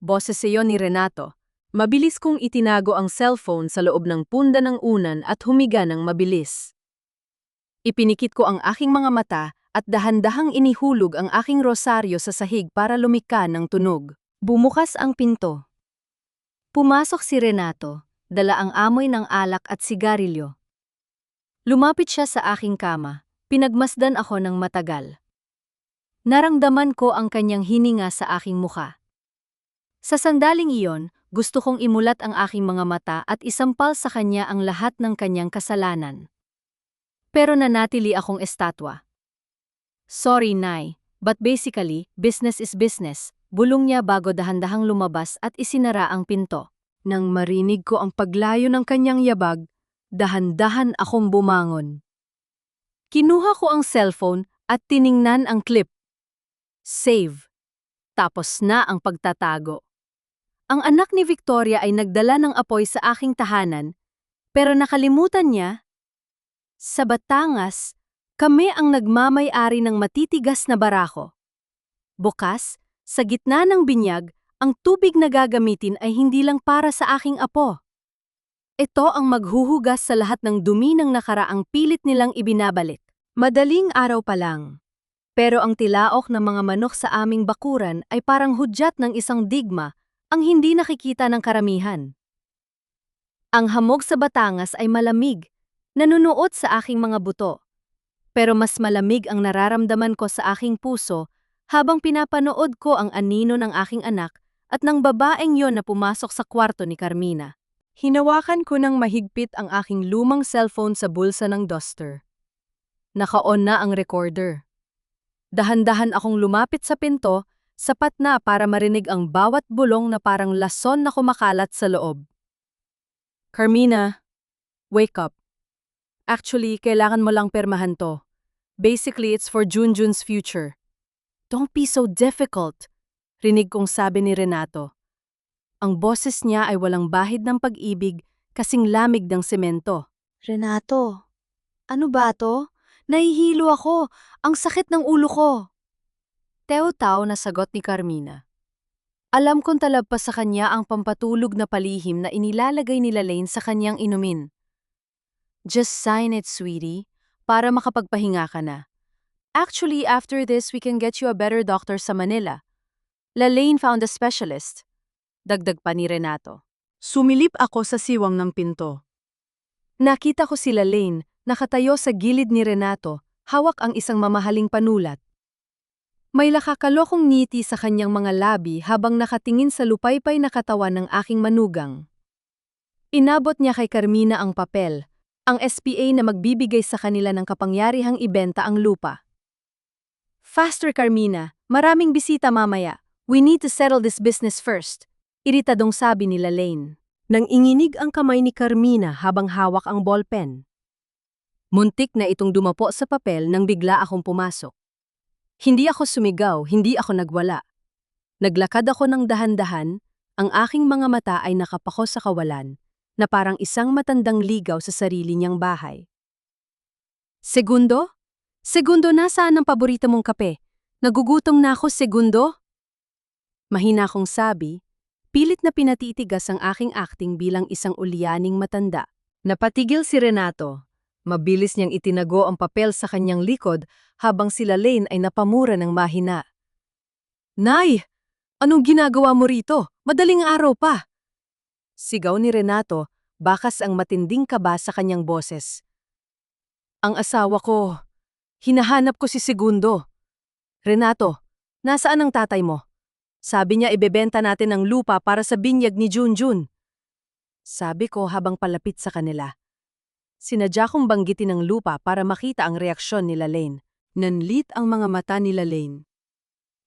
Boses iyon ni Renato. Mabilis kong itinago ang cellphone sa loob ng punda ng unan at humiga ng mabilis. Ipinikit ko ang aking mga mata at dahan-dahang inihulog ang aking rosaryo sa sahig para lumika ng tunog. Bumukas ang pinto. Pumasok si Renato, dala ang amoy ng alak at sigarilyo. Lumapit siya sa aking kama, pinagmasdan ako ng matagal. Naramdaman ko ang kanyang hininga sa aking mukha. Sa sandaling iyon, gusto kong imulat ang aking mga mata at isampal sa kanya ang lahat ng kanyang kasalanan. Pero nanatili akong estatwa. Sorry, Nay, but basically, business is business, bulong niya bago dahan-dahang lumabas at isinara ang pinto. Nang marinig ko ang paglayo ng kanyang yabag, dahan-dahan akong bumangon. Kinuha ko ang cellphone at tiningnan ang clip. Save. Tapos na ang pagtatago. Ang anak ni Victoria ay nagdala ng apoy sa aking tahanan, pero nakalimutan niya. Sa Batangas, kami ang nagmamay-ari ng matitigas na barako. Bukas, Sa gitna ng binyag, ang tubig na gagamitin ay hindi lang para sa aking apo. Ito ang maghuhugas sa lahat ng dumi ng nakaraang pilit nilang ibinabalik. Madaling araw pa lang. Pero ang tilaok ng mga manok sa aming bakuran ay parang hudyat ng isang digma, ang hindi nakikita ng karamihan. Ang hamog sa Batangas ay malamig, nanunuot sa aking mga buto. Pero mas malamig ang nararamdaman ko sa aking puso habang pinapanood ko ang anino ng aking anak at ng babaeng yon na pumasok sa kwarto ni Carmina. Hinawakan ko ng mahigpit ang aking lumang cellphone sa bulsa ng duster. Naka-on na ang recorder. Dahan-dahan akong lumapit sa pinto, sapat na para marinig ang bawat bulong na parang lason na kumakalat sa loob. Carmina, wake up. Actually, kailangan mo lang permahan to. Basically, it's for Junjun's future. Don't be so difficult, rinig kong sabi ni Renato. Ang boses niya ay walang bahid ng pag-ibig, kasing lamig ng semento. Renato, ano ba to? Nahihilo ako. Ang sakit ng ulo ko. Teo-tao na sagot ni Carmina. Alam kong talabpas sa kanya ang pampatulog na palihim na inilalagay nila Lane sa kanyang inumin. Just sign it, sweetie, para makapagpahinga ka na. Actually, after this, we can get you a better doctor sa Manila. Lane found a specialist. Dagdag pa ni Renato. Sumilip ako sa siwang ng pinto. Nakita ko si Lane, nakatayo sa gilid ni Renato, hawak ang isang mamahaling panulat. May lakakalokong ngiti sa kanyang mga labi habang nakatingin sa lupaypay na katawan ng aking manugang. Inabot niya kay Carmina ang papel, ang SPA na magbibigay sa kanila ng kapangyarihang ibenta ang lupa. Faster, Carmina, maraming bisita mamaya. We need to settle this business first. Iritadong sabi ni Lane. Nang inginig ang kamay ni Carmina habang hawak ang ballpen. Muntik na itong dumapo sa papel nang bigla akong pumasok. Hindi ako sumigaw, hindi ako nagwala. Naglakad ako ng dahan-dahan, ang aking mga mata ay nakapako sa kawalan, na parang isang matandang ligaw sa sarili niyang bahay. Segundo? Segundo, nasaan ang paborito mong kape? Nagugutom na ako, Segundo? Mahina kong sabi, pilit na pinatitigas ang aking acting bilang isang ulyaning matanda. Napatigil si Renato. Mabilis niyang itinago ang papel sa kanyang likod habang sila Lane ay napamura ng mahina. Nay! Anong ginagawa mo rito? Madaling araw pa! Sigaw ni Renato, bakas ang matinding kaba sa kanyang boses. Ang asawa ko. Hinahanap ko si Segundo. Renato, nasaan ang tatay mo? Sabi niya ibebenta natin ang lupa para sa binyag ni Junjun. Sabi ko habang palapit sa kanila. Sinadya kong banggitin ang lupa para makita ang reaksyon nila Lane. Nanlit ang mga mata nila Lane.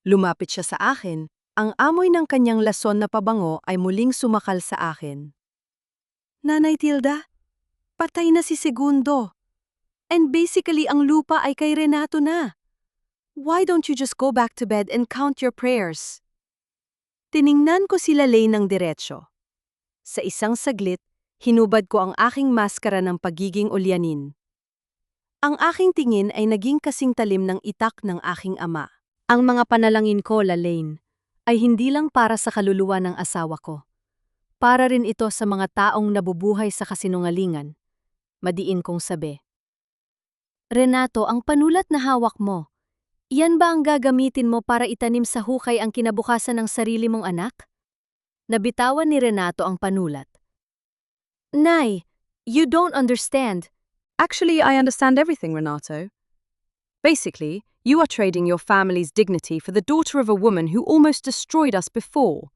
Lumapit siya sa akin, ang amoy ng kanyang lason na pabango ay muling sumakal sa akin. Nanay Tilda, patay na si Segundo. And basically ang lupa ay kay Renato na. Why don't you just go back to bed and count your prayers? Tiningnan ko sila Lane ng diretsyo. Sa isang saglit, hinubad ko ang aking maskara ng pagiging ulyanin. Ang aking tingin ay naging kasing talim ng itak ng aking ama. Ang mga panalangin ko, Lane, ay hindi lang para sa kaluluwa ng asawa ko. Para rin ito sa mga taong nabubuhay sa kasinungalingan. Madiin kong sabi. Renato, ang panulat na hawak mo, iyan ba ang gagamitin mo para itanim sa hukay ang kinabukasan ng sarili mong anak? Nabitawan ni Renato ang panulat. Nay, you don't understand. Actually, I understand everything, Renato. Basically, you are trading your family's dignity for the daughter of a woman who almost destroyed us before.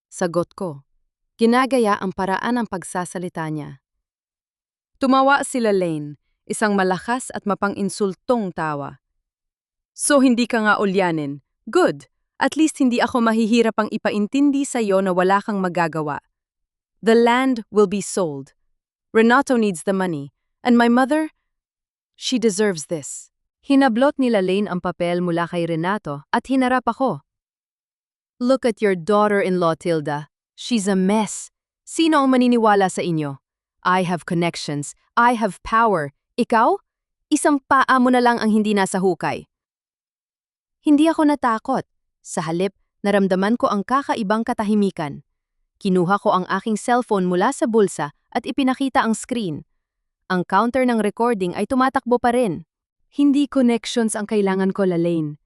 Sagot ko. Ginagaya ang paraan ng pagsasalita niya. Tumawa sila Lane, isang malakas at mapang-insultong tawa. So hindi ka nga ulyanin. Good. At least hindi ako mahihirapang ipaintindi sa iyo na wala kang magagawa. The land will be sold. Renato needs the money. And my mother, she deserves this. Hinablot nila Lane ang papel mula kay Renato at hinarap ako. Look at your daughter-in-law, Tilda. She's a mess. Sino ang maniniwala sa inyo? I have connections. I have power. Ikaw? Isang paa mo na lang ang hindi nasa hukay. Hindi ako natakot. Sa halip, Naramdaman ko ang kakaibang katahimikan. Kinuha ko ang aking cellphone mula sa bulsa at ipinakita ang screen. Ang counter ng recording ay tumatakbo pa rin. Hindi connections ang kailangan ko, Lalaine.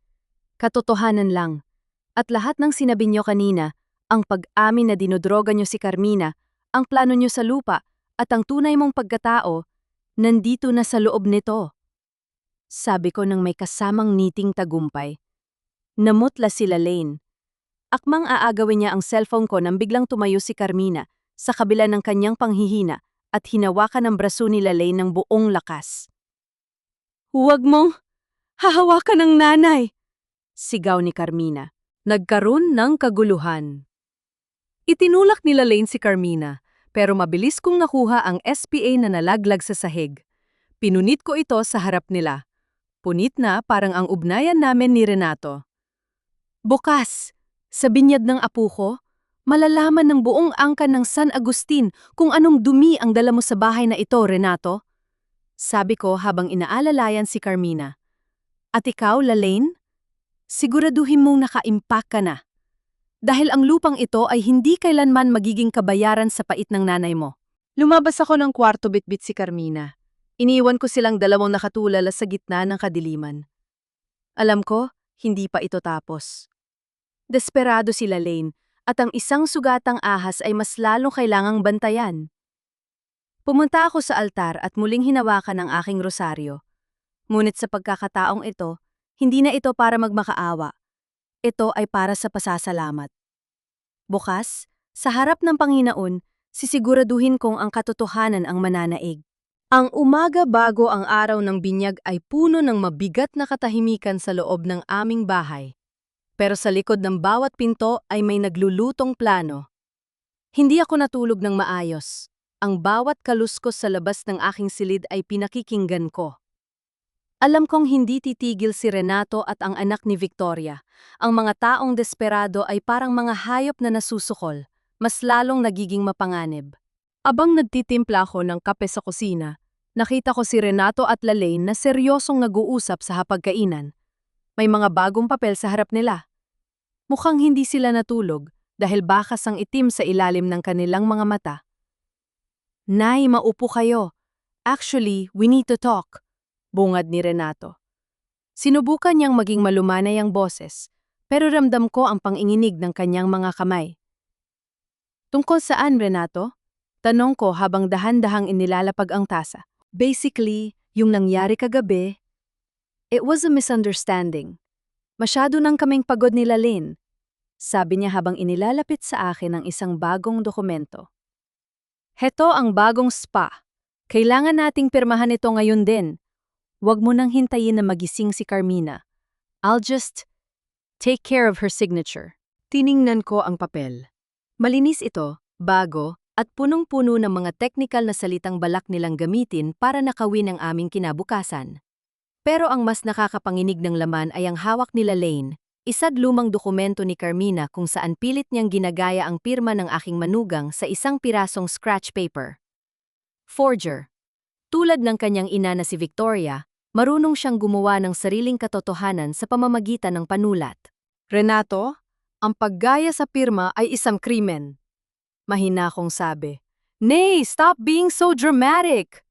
Katotohanan lang. At lahat ng sinabi niyo kanina, ang pag-amin na dinodroga niyo si Carmina, ang plano niyo sa lupa, at ang tunay mong pagkatao, nandito na sa loob nito. Sabi ko nang may kasamang ngiting tagumpay. Namutla si Lalaine. Akmang aagawin niya ang cellphone ko nang biglang tumayo si Carmina sa kabila ng kanyang panghihina at hinawakan ang braso ni Lalaine ng buong lakas. "Huwag mong hahawakan ng nanay!" Sigaw ni Carmina. Nagkaroon ng kaguluhan. Itinulak ni Lalaine si Carmina, pero mabilis kong nakuha ang SPA na nalaglag sa sahig. Pinunit ko ito sa harap nila. Punit na parang ang ugnayan namin ni Renato. Bukas, sa binyag ng apo ko, malalaman ng buong angkan ng San Agustin kung anong dumi ang dala mo sa bahay na ito, Renato. Sabi ko habang inaalalayan si Carmina. At ikaw, Lalaine? Siguraduhin mong naka-impact ka na. Dahil ang lupang ito ay hindi kailanman magiging kabayaran sa pait ng nanay mo. Lumabas ako ng kwarto bitbit si Carmina. Iniwan ko silang dalawang nakatulala sa gitna ng kadiliman. Alam ko, hindi pa ito tapos. Desperado si Lalaine at ang isang sugatang ahas ay mas lalong kailangang bantayan. Pumunta ako sa altar at muling hinawakan ang aking rosaryo. Ngunit sa pagkakataong ito, hindi na ito para magmakaawa. Ito ay para sa pasasalamat. Bukas, sa harap ng Panginoon, sisiguraduhin kong ang katotohanan ang mananaig. Ang umaga bago ang araw ng binyag ay puno ng mabigat na katahimikan sa loob ng aming bahay. Pero sa likod ng bawat pinto ay may naglulutong plano. Hindi ako natulog ng maayos. Ang bawat kaluskos sa labas ng aking silid ay pinakikinggan ko. Alam kong hindi titigil si Renato at ang anak ni Victoria. Ang mga taong desperado ay parang mga hayop na nasusukol, mas lalong nagiging mapanganib. Abang nagtitimpla ako ng kape sa kusina, nakita ko si Renato at Lalaine na seryosong nag-uusap sa hapagkainan. May mga bagong papel sa harap nila. Mukhang hindi sila natulog dahil bakas ang itim sa ilalim ng kanilang mga mata. Nay, maupo kayo. Actually, we need to talk. Bungad ni Renato. Sinubukan niyang maging malumanay ang boses, pero ramdam ko ang panginginig ng kanyang mga kamay. Tungkol saan, Renato? Tanong ko habang dahan-dahang inilalapag ang tasa. Basically, yung nangyari kagabi, it was a misunderstanding. Masyado nang kaming pagod ni Lalaine, sabi niya habang inilalapit sa akin ang isang bagong dokumento. Heto ang bagong SPA. Kailangan nating pirmahan ito ngayon din. Huwag mo nang hintayin na magising si Carmina. I'll just take care of her signature. Tiningnan ko ang papel. Malinis ito, bago, at punong-puno ng mga technical na salitang balak nilang gamitin para nakawin ang aming kinabukasan. Pero ang mas nakakapanginig ng laman ay ang hawak ni Lalaine, isang lumang dokumento ni Carmina kung saan pilit niyang ginagaya ang pirma ng aking manugang sa isang pirasong scratch paper. Forger. Tulad ng kanyang ina na si Victoria, marunong siyang gumawa ng sariling katotohanan sa pamamagitan ng panulat. Renato, ang paggaya sa pirma ay isang krimen. Mahina kong sabi. Nay, stop being so dramatic!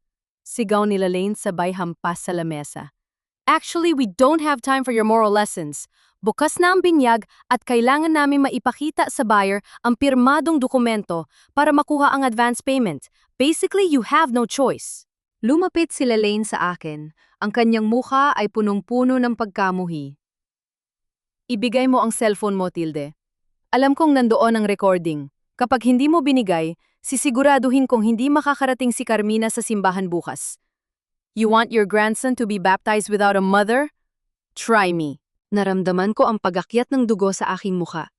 Sigaw ni Lalaine sabay hampas sa lamesa. Actually, we don't have time for your moral lessons. Bukas na ang binyag at kailangan namin maipakita sa buyer ang pirmadong dokumento para makuha ang advance payment. Basically, you have no choice. Lumapit si Lalaine sa akin. Ang kanyang mukha ay punong-puno ng pagkamuhi. Ibigay mo ang cellphone mo, Tilde. Alam kong nandoon ang recording. Kapag hindi mo binigay, sisiguraduhin kong hindi makakarating si Carmina sa simbahan bukas. You want your grandson to be baptized without a mother? Try me. Naramdaman ko ang pagakyat ng dugo sa aking mukha.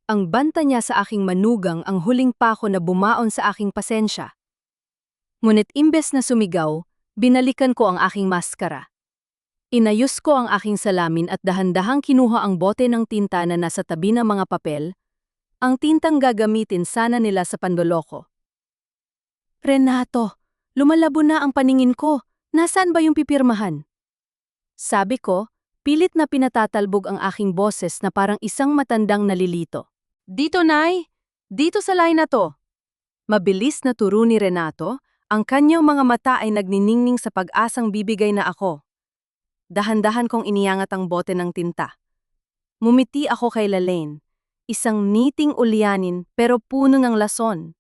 Ang banta niya sa aking manugang ang huling pako na bumaon sa aking pasensya. Ngunit imbes na sumigaw, binalikan ko ang aking maskara. Inayos ko ang aking salamin at dahan-dahang kinuha ang bote ng tinta na nasa tabi ng mga papel, ang tintang gagamitin sana nila sa panloloko. Renato, lumalabo na ang paningin ko. Nasaan ba yung pipirmahan? Sabi ko, Pilit na pinatatalbog ang aking boses na parang isang matandang nalilito. Dito, Nay! Dito sa line na to! Mabilis na turo ni Renato, ang kanyang mga mata ay nagniningning sa pag-asang bibigay na ako. Dahan-dahan kong iniangat ang bote ng tinta. Mumiti ako kay Lalaine, isang niting ulyanin pero puno ng lason.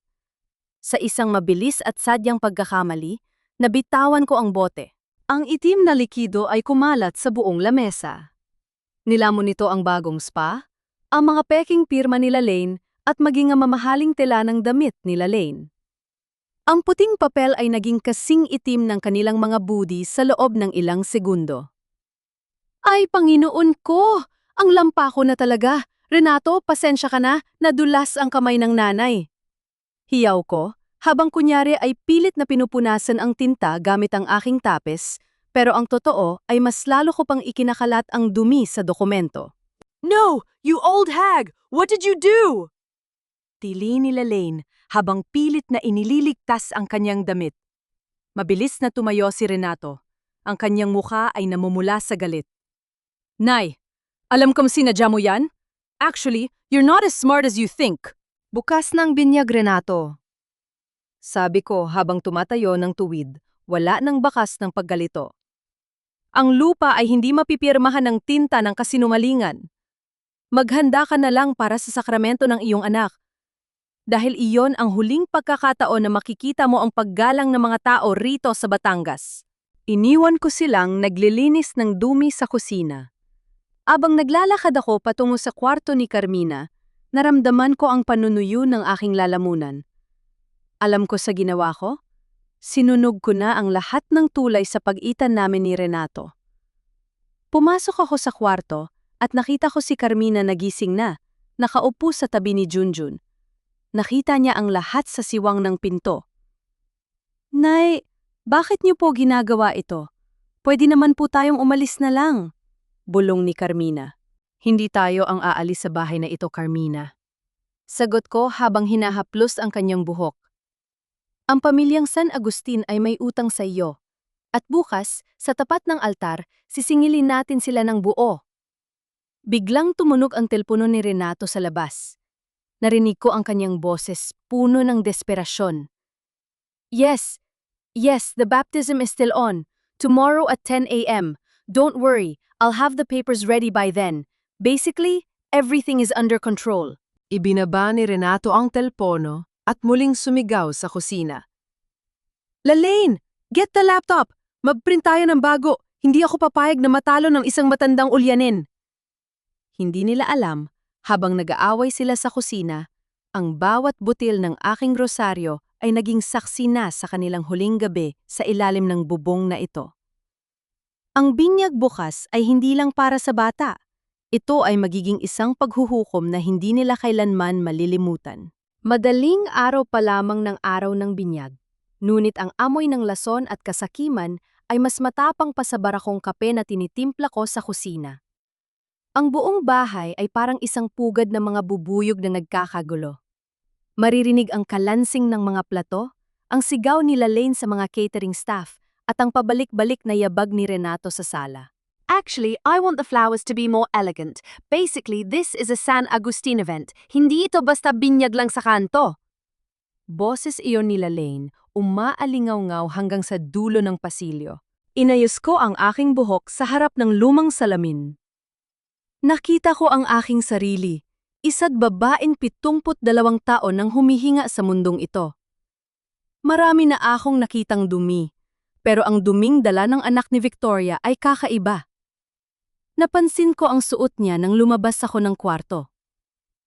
Sa isang mabilis at sadyang pagkakamali, nabitawan ko ang bote. Ang itim na likido ay kumalat sa buong lamesa. Nilamon nito ang bagong spa, ang mga peking pirma ni Lalaine at maging ang mamahaling tela ng damit ni Lalaine. Ang puting papel ay naging kasing itim ng kanilang mga budi sa loob ng ilang segundo. Ay, Panginoon ko! Ang lampa ko na talaga! Renato, pasensya ka na, nadulas ang kamay ng nanay. Hiyaw ko, habang kunyari ay pilit na pinupunasan ang tinta gamit ang aking tapes, pero ang totoo ay mas lalo ko pang ikinakalat ang dumi sa dokumento. No! You old hag! What did you do? Tili ni Lalaine habang pilit na inililigtas ang kanyang damit. Mabilis na tumayo si Renato. Ang kanyang mukha ay namumula sa galit. Nay, alam kong sinadya mo yan? Actually, you're not as smart as you think. Bukas ng binyag, Renato. Sabi ko habang tumatayo ng tuwid, wala ng bakas ng paggalito. Ang lupa ay hindi mapipirmahan ng tinta ng kasinungalingan. Maghanda ka na lang para sa sakramento ng iyong anak. Dahil iyon ang huling pagkakataon na makikita mo ang paggalang ng mga tao rito sa Batangas. Iniwan ko silang naglilinis ng dumi sa kusina. Abang naglalakad ako patungo sa kwarto ni Carmina, naramdaman ko ang panunuyo ng aking lalamunan. Alam ko sa ginawa ko? Sinunog ko na ang lahat ng tulay sa pagitan namin ni Renato. Pumasok ako sa kwarto at nakita ko si Carmina nagising na, nakaupo sa tabi ni Junjun. Nakita niya ang lahat sa siwang ng pinto. Nay, bakit niyo po ginagawa ito? Pwede naman po tayong umalis na lang. Bulong ni Carmina. Hindi tayo ang aalis sa bahay na ito, Carmina. Sagot ko habang hinahaplos ang kanyang buhok. Ang pamilyang San Agustin ay may utang sa iyo. At bukas, sa tapat ng altar, sisingilin natin sila ng buo. Biglang tumunog ang telepono ni Renato sa labas. Narinig ko ang kanyang boses, puno ng desperasyon. Yes, the baptism is still on. Tomorrow at 10 a.m. Don't worry, I'll have the papers ready by then. Basically, everything is under control. Ibinaba ni Renato ang telpono at muling sumigaw sa kusina. Lalaine, get the laptop! Magprint tayo ng bago. Hindi ako papayag na matalo ng isang matandang ulyanin. Hindi nila alam, habang nag-aaway sila sa kusina, ang bawat butil ng aking rosaryo ay naging saksi na sa kanilang huling gabi sa ilalim ng bubong na ito. Ang binyag bukas ay hindi lang para sa bata. Ito ay magiging isang paghuhukom na hindi nila kailanman malilimutan. Madaling araw pa lamang ng araw ng binyag. Ngunit ang amoy ng lason at kasakiman ay mas matapang pa sa barakong kape na tinitimpla ko sa kusina. Ang buong bahay ay parang isang pugad ng mga bubuyog na nagkakagulo. Maririnig ang kalansing ng mga plato, ang sigaw ni Lalaine sa mga catering staff, at ang pabalik-balik na yabag ni Renato sa sala. Actually, I want the flowers to be more elegant. Basically, this is a San Agustin event. Hindi ito basta binyag lang sa kanto. Boses iyon ni Lalaine, umaalingaw-ngaw hanggang sa dulo ng pasilyo. Inayos ko ang aking buhok sa harap ng lumang salamin. Nakita ko ang aking sarili, isa't babaeng 72 taon nang humihinga sa mundong ito. Marami na akong nakitang dumi, pero ang duming dala ng anak ni Victoria ay kakaiba. Napansin ko ang suot niya nang lumabas ako ng kwarto.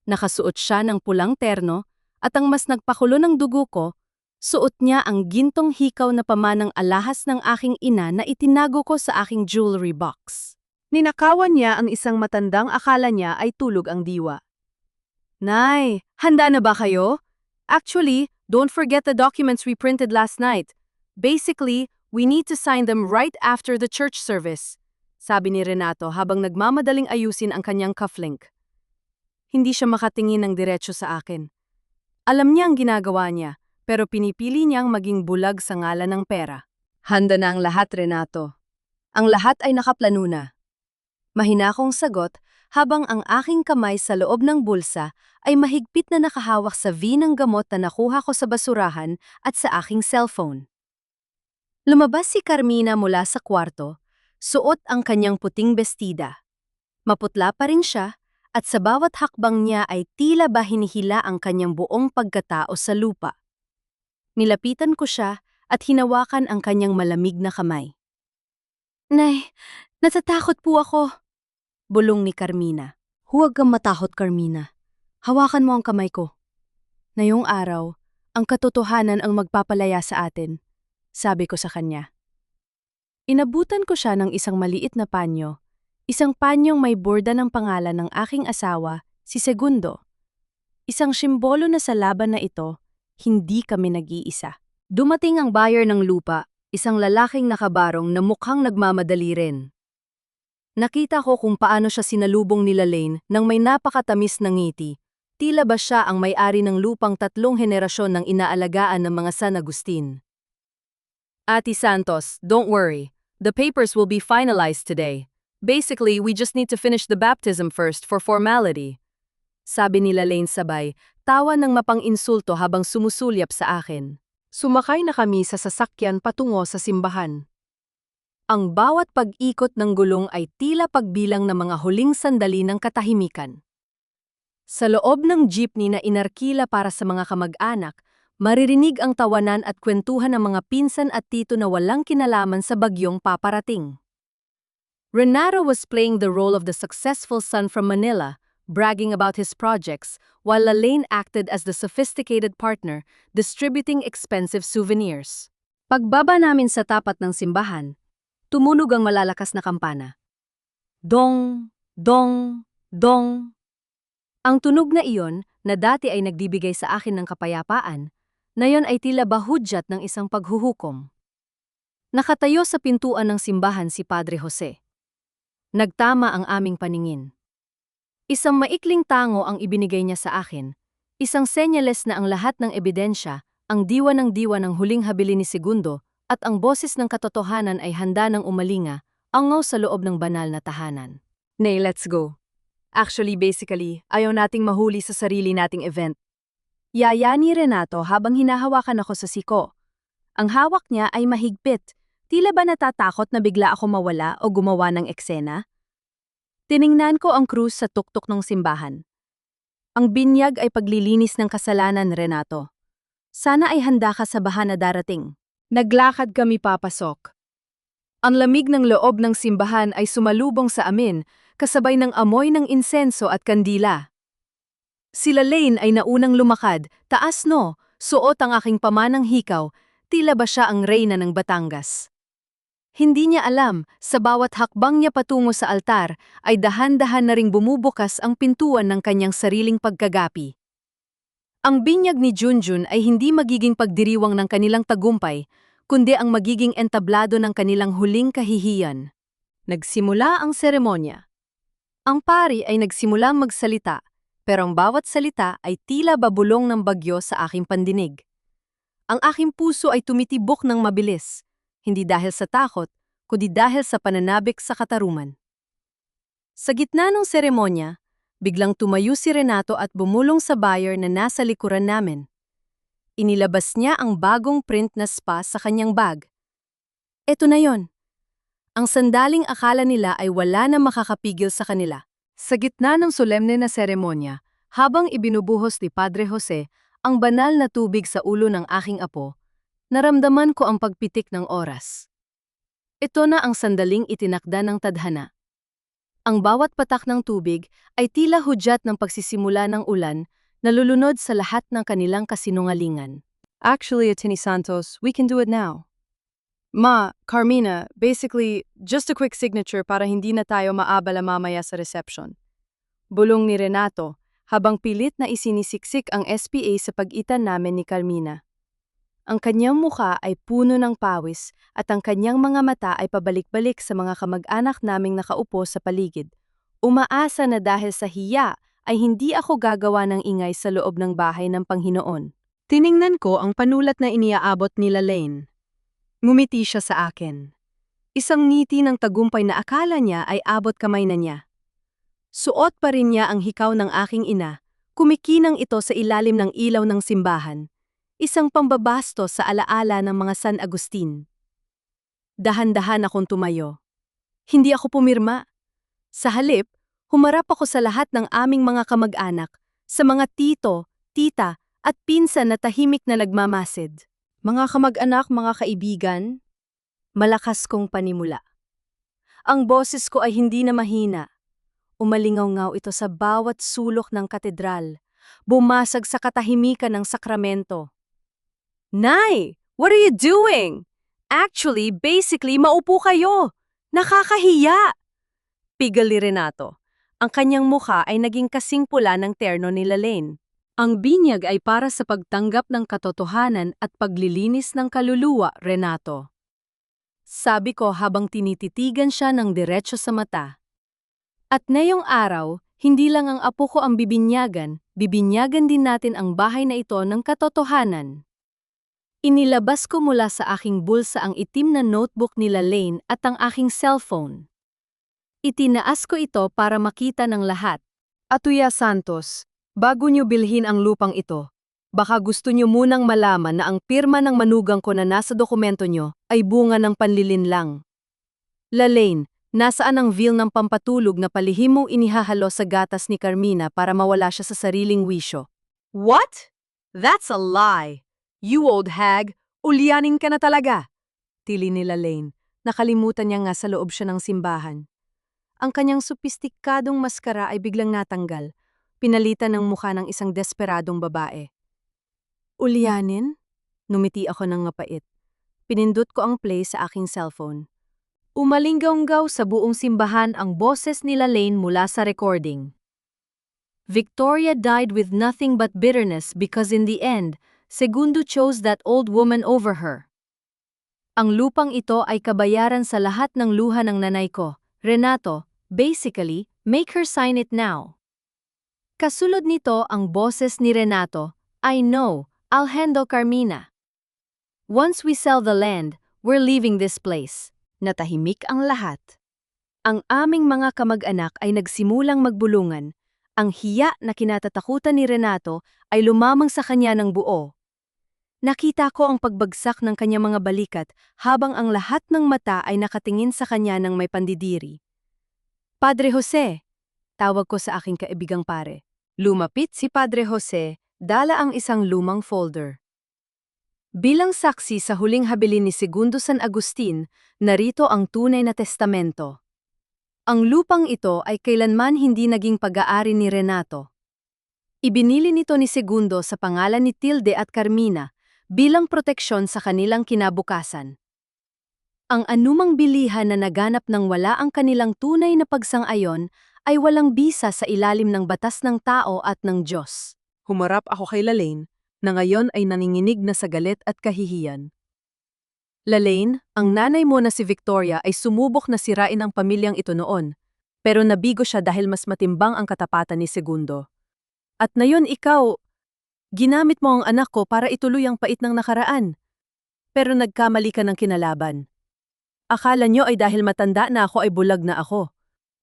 Nakasuot siya ng pulang terno at ang mas nagpakulo ng dugo ko, suot niya ang gintong hikaw na pamanang alahas ng aking ina na itinago ko sa aking jewelry box. Ninakawan niya ang isang matandang akala niya ay tulog ang diwa. Nay, handa na ba kayo? Actually, don't forget the documents we printed last night. Basically, we need to sign them right after the church service. Sabi ni Renato habang nagmamadaling ayusin ang kanyang cufflink. Hindi siya makatingin ng diretso sa akin. Alam niya ang ginagawa niya, pero pinipili niyang maging bulag sa ngalan ng pera. Handa na ang lahat, Renato. Ang lahat ay nakaplano na. Mahina kong sagot habang ang aking kamay sa loob ng bulsa ay mahigpit na nakahawak sa V ng gamot na nakuha ko sa basurahan at sa aking cellphone. Lumabas si Carmina mula sa kwarto, suot ang kanyang puting bestida. Maputla pa rin siya at sa bawat hakbang niya ay tila ba hinihila ang kanyang buong pagkatao sa lupa. Nilapitan ko siya at hinawakan ang kanyang malamig na kamay. Nay, natatakot po ako. Bulong ni Carmina. Huwag kang matakot, Carmina. Hawakan mo ang kamay ko. Ngayong araw, ang katotohanan ang magpapalaya sa atin, sabi ko sa kanya. Inabutan ko siya ng isang maliit na panyo, isang panyong may borda ng pangalan ng aking asawa, si Segundo. Isang simbolo na sa laban na ito, hindi kami nag-iisa. Dumating ang buyer ng lupa, isang lalaking nakabarong na mukhang nagmamadali rin. Nakita ko kung paano siya sinalubong nila Lane nang may napakatamis na ngiti. Tila ba siya ang may-ari ng lupang 3 henerasyon ng inaalagaan ng mga San Agustin. Ate Santos, don't worry. The papers will be finalized today. Basically, we just need to finish the baptism first for formality. Sabi nila Lane sabay, tawa ng mapang-insulto habang sumusulyap sa akin. Sumakay na kami sa sasakyan patungo sa simbahan. Ang bawat pag-ikot ng gulong ay tila pagbilang ng mga huling sandali ng katahimikan. Sa loob ng jeepney na inarkila para sa mga kamag-anak, maririnig ang tawanan at kwentuhan ng mga pinsan at tito na walang kinalaman sa bagyong paparating. Renato was playing the role of the successful son from Manila, bragging about his projects, while Lane acted as the sophisticated partner, distributing expensive souvenirs. Pagbaba namin sa tapat ng simbahan, tumunog ang malalakas na kampana. Dong, dong, dong. Ang tunog na iyon, na dati ay nagbibigay sa akin ng kapayapaan, ngayon ay tila bahudyat ng isang paghuhukom. Nakatayo sa pintuan ng simbahan si Padre Jose. Nagtama ang aming paningin. Isang maikling tango ang ibinigay niya sa akin, isang senyales na ang lahat ng ebidensya, ang diwa ng huling habili ni Segundo, at ang boses ng katotohanan ay handa ng umalinga, angaw sa loob ng banal na tahanan. Nay, let's go. Actually, basically, ayaw nating mahuli sa sarili nating event. Yaya ni Renato habang hinahawakan ako sa siko. Ang hawak niya ay mahigpit, tila ba natatakot na bigla ako mawala o gumawa ng eksena? Tiningnan ko ang krus sa tuktok ng simbahan. Ang binyag ay paglilinis ng kasalanan, Renato. Sana ay handa ka sa baha na darating. Naglakad kami papasok. Ang lamig ng loob ng simbahan ay sumalubong sa amin, kasabay ng amoy ng insenso at kandila. Sila Lane ay naunang lumakad, taas no, suot ang aking pamanang hikaw, tila ba siya ang reyna ng Batangas. Hindi niya alam, sa bawat hakbang niya patungo sa altar, ay dahan-dahan na ring bumubukas ang pintuan ng kanyang sariling pagkagapi. Ang binyag ni Junjun ay hindi magiging pagdiriwang ng kanilang tagumpay, kundi ang magiging entablado ng kanilang huling kahihiyan. Nagsimula ang seremonya. Ang pari ay nagsimulang magsalita, pero ang bawat salita ay tila babulong ng bagyo sa aking pandinig. Ang aking puso ay tumitibok ng mabilis, hindi dahil sa takot, kundi dahil sa pananabik sa katarungan. Sa gitna ng seremonya, biglang tumayo si Renato at bumulong sa buyer na nasa likuran namin. Inilabas niya ang bagong print na spa sa kanyang bag. Eto na yon. Ang sandaling akala nila ay wala na makakapigil sa kanila. Sa gitna ng solemne na seremonya, habang ibinubuhos ni Padre Jose ang banal na tubig sa ulo ng aking apo, naramdaman ko ang pagpitik ng oras. Ito na ang sandaling itinakda ng tadhana. Ang bawat patak ng tubig ay tila hudyat ng pagsisimula ng ulan na lulunod sa lahat ng kanilang kasinungalingan. Actually, Atini Santos, we can do it now. Ma, Carmina, basically, just a quick signature para hindi na tayo maabala mamaya sa reception. Bulong ni Renato, habang pilit na isinisiksik ang SPA sa pagitan namin ni Carmina. Ang kanyang mukha ay puno ng pawis at ang kanyang mga mata ay pabalik-balik sa mga kamag-anak naming nakaupo sa paligid. Umaasa na dahil sa hiya ay hindi ako gagawa ng ingay sa loob ng bahay ng Panginoon. Tiningnan ko ang panulat na iniaabot nila Lane. Ngumiti siya sa akin. Isang ngiti ng tagumpay na akala niya ay abot kamay na niya. Suot pa rin niya ang hikaw ng aking ina, kumikinang ito sa ilalim ng ilaw ng simbahan. Isang pambabastos sa alaala ng mga San Agustin. Dahan-dahan akong tumayo. Hindi ako pumirma. Sa halip, humarap ako sa lahat ng aming mga kamag-anak, sa mga tito, tita, at pinsan na tahimik na nagmamasid. Mga kamag-anak, mga kaibigan, malakas kong panimula. Ang boses ko ay hindi na mahina. Umalingaw-ngaw ito sa bawat sulok ng katedral, bumasag sa katahimikan ng sakramento. Nay, what are you doing? Actually, basically, maupo kayo. Nakakahiya! Pigal ni Renato. Ang kanyang mukha ay naging kasing pula ng terno ni Lalaine. Ang binyag ay para sa pagtanggap ng katotohanan at paglilinis ng kaluluwa, Renato. Sabi ko habang tinititigan siya ng diretso sa mata. At ngayong araw, hindi lang ang apo ko ang bibinyagan din natin ang bahay na ito ng katotohanan. Inilabas ko mula sa aking bulsa ang itim na notebook ni Lalaine at ang aking cellphone. Itinaas ko ito para makita ng lahat. Atuya Santos, bago niyo bilhin ang lupang ito, baka gusto niyo munang malaman na ang pirma ng manugang ko na nasa dokumento niyo ay bunga ng panlilinlang. Lalaine, nasaan ang veil ng pampatulog na palihim mong inihahalo sa gatas ni Carmina para mawala siya sa sariling wisyo? What? That's a lie. You old hag, ulyanin ka na talaga. Tili ni Lalaine. Nakalimutan niya nga sa loob siya ng simbahan. Ang kanyang sopistikadong maskara ay biglang natanggal. Pinalitan ng mukha ng isang desperadong babae. Ulyanin? Numiti ako ng ngapait. Pinindot ko ang play sa aking cellphone. Umalinggaw-nggaw sa buong simbahan ang boses ni Lalaine mula sa recording. Victoria died with nothing but bitterness because in the end, Segundo chose that old woman over her. Ang lupang ito ay kabayaran sa lahat ng luha ng nanay ko, Renato. Basically, make her sign it now. Kasulod nito ang boses ni Renato, I know, I'll handle Carmina. Once we sell the land, we're leaving this place. Natahimik ang lahat. Ang aming mga kamag-anak ay nagsimulang magbulungan. Ang hiya na kinatatakutan ni Renato ay lumamang sa kanya ng buo. Nakita ko ang pagbagsak ng kanyang mga balikat habang ang lahat ng mata ay nakatingin sa kanya ng may pandidiri. Padre Jose, tawag ko sa aking kaibigang pare. Lumapit si Padre Jose, dala ang isang lumang folder. Bilang saksi sa huling habilin ni Segundo San Agustin, narito ang tunay na testamento. Ang lupang ito ay kailanman hindi naging pag-aari ni Renato. Ibinili nito ni Segundo sa pangalan ni Tilde at Carmina, bilang proteksyon sa kanilang kinabukasan. Ang anumang bilihan na naganap ng wala ang kanilang tunay na pagsang-ayon ay walang bisa sa ilalim ng batas ng tao at ng Diyos. Humarap ako kay Lalaine, na ngayon ay naninginig na sa galit at kahihiyan. Lalaine, ang nanay mo na si Victoria ay sumubok na sirain ang pamilyang ito noon, pero nabigo siya dahil mas matimbang ang katapatan ni Segundo. At ngayon ikaw, ginamit mo ang anak ko para ituloy ang pait ng nakaraan. Pero nagkamali ka ng kinalaban. Akala nyo ay dahil matanda na ako ay bulag na ako.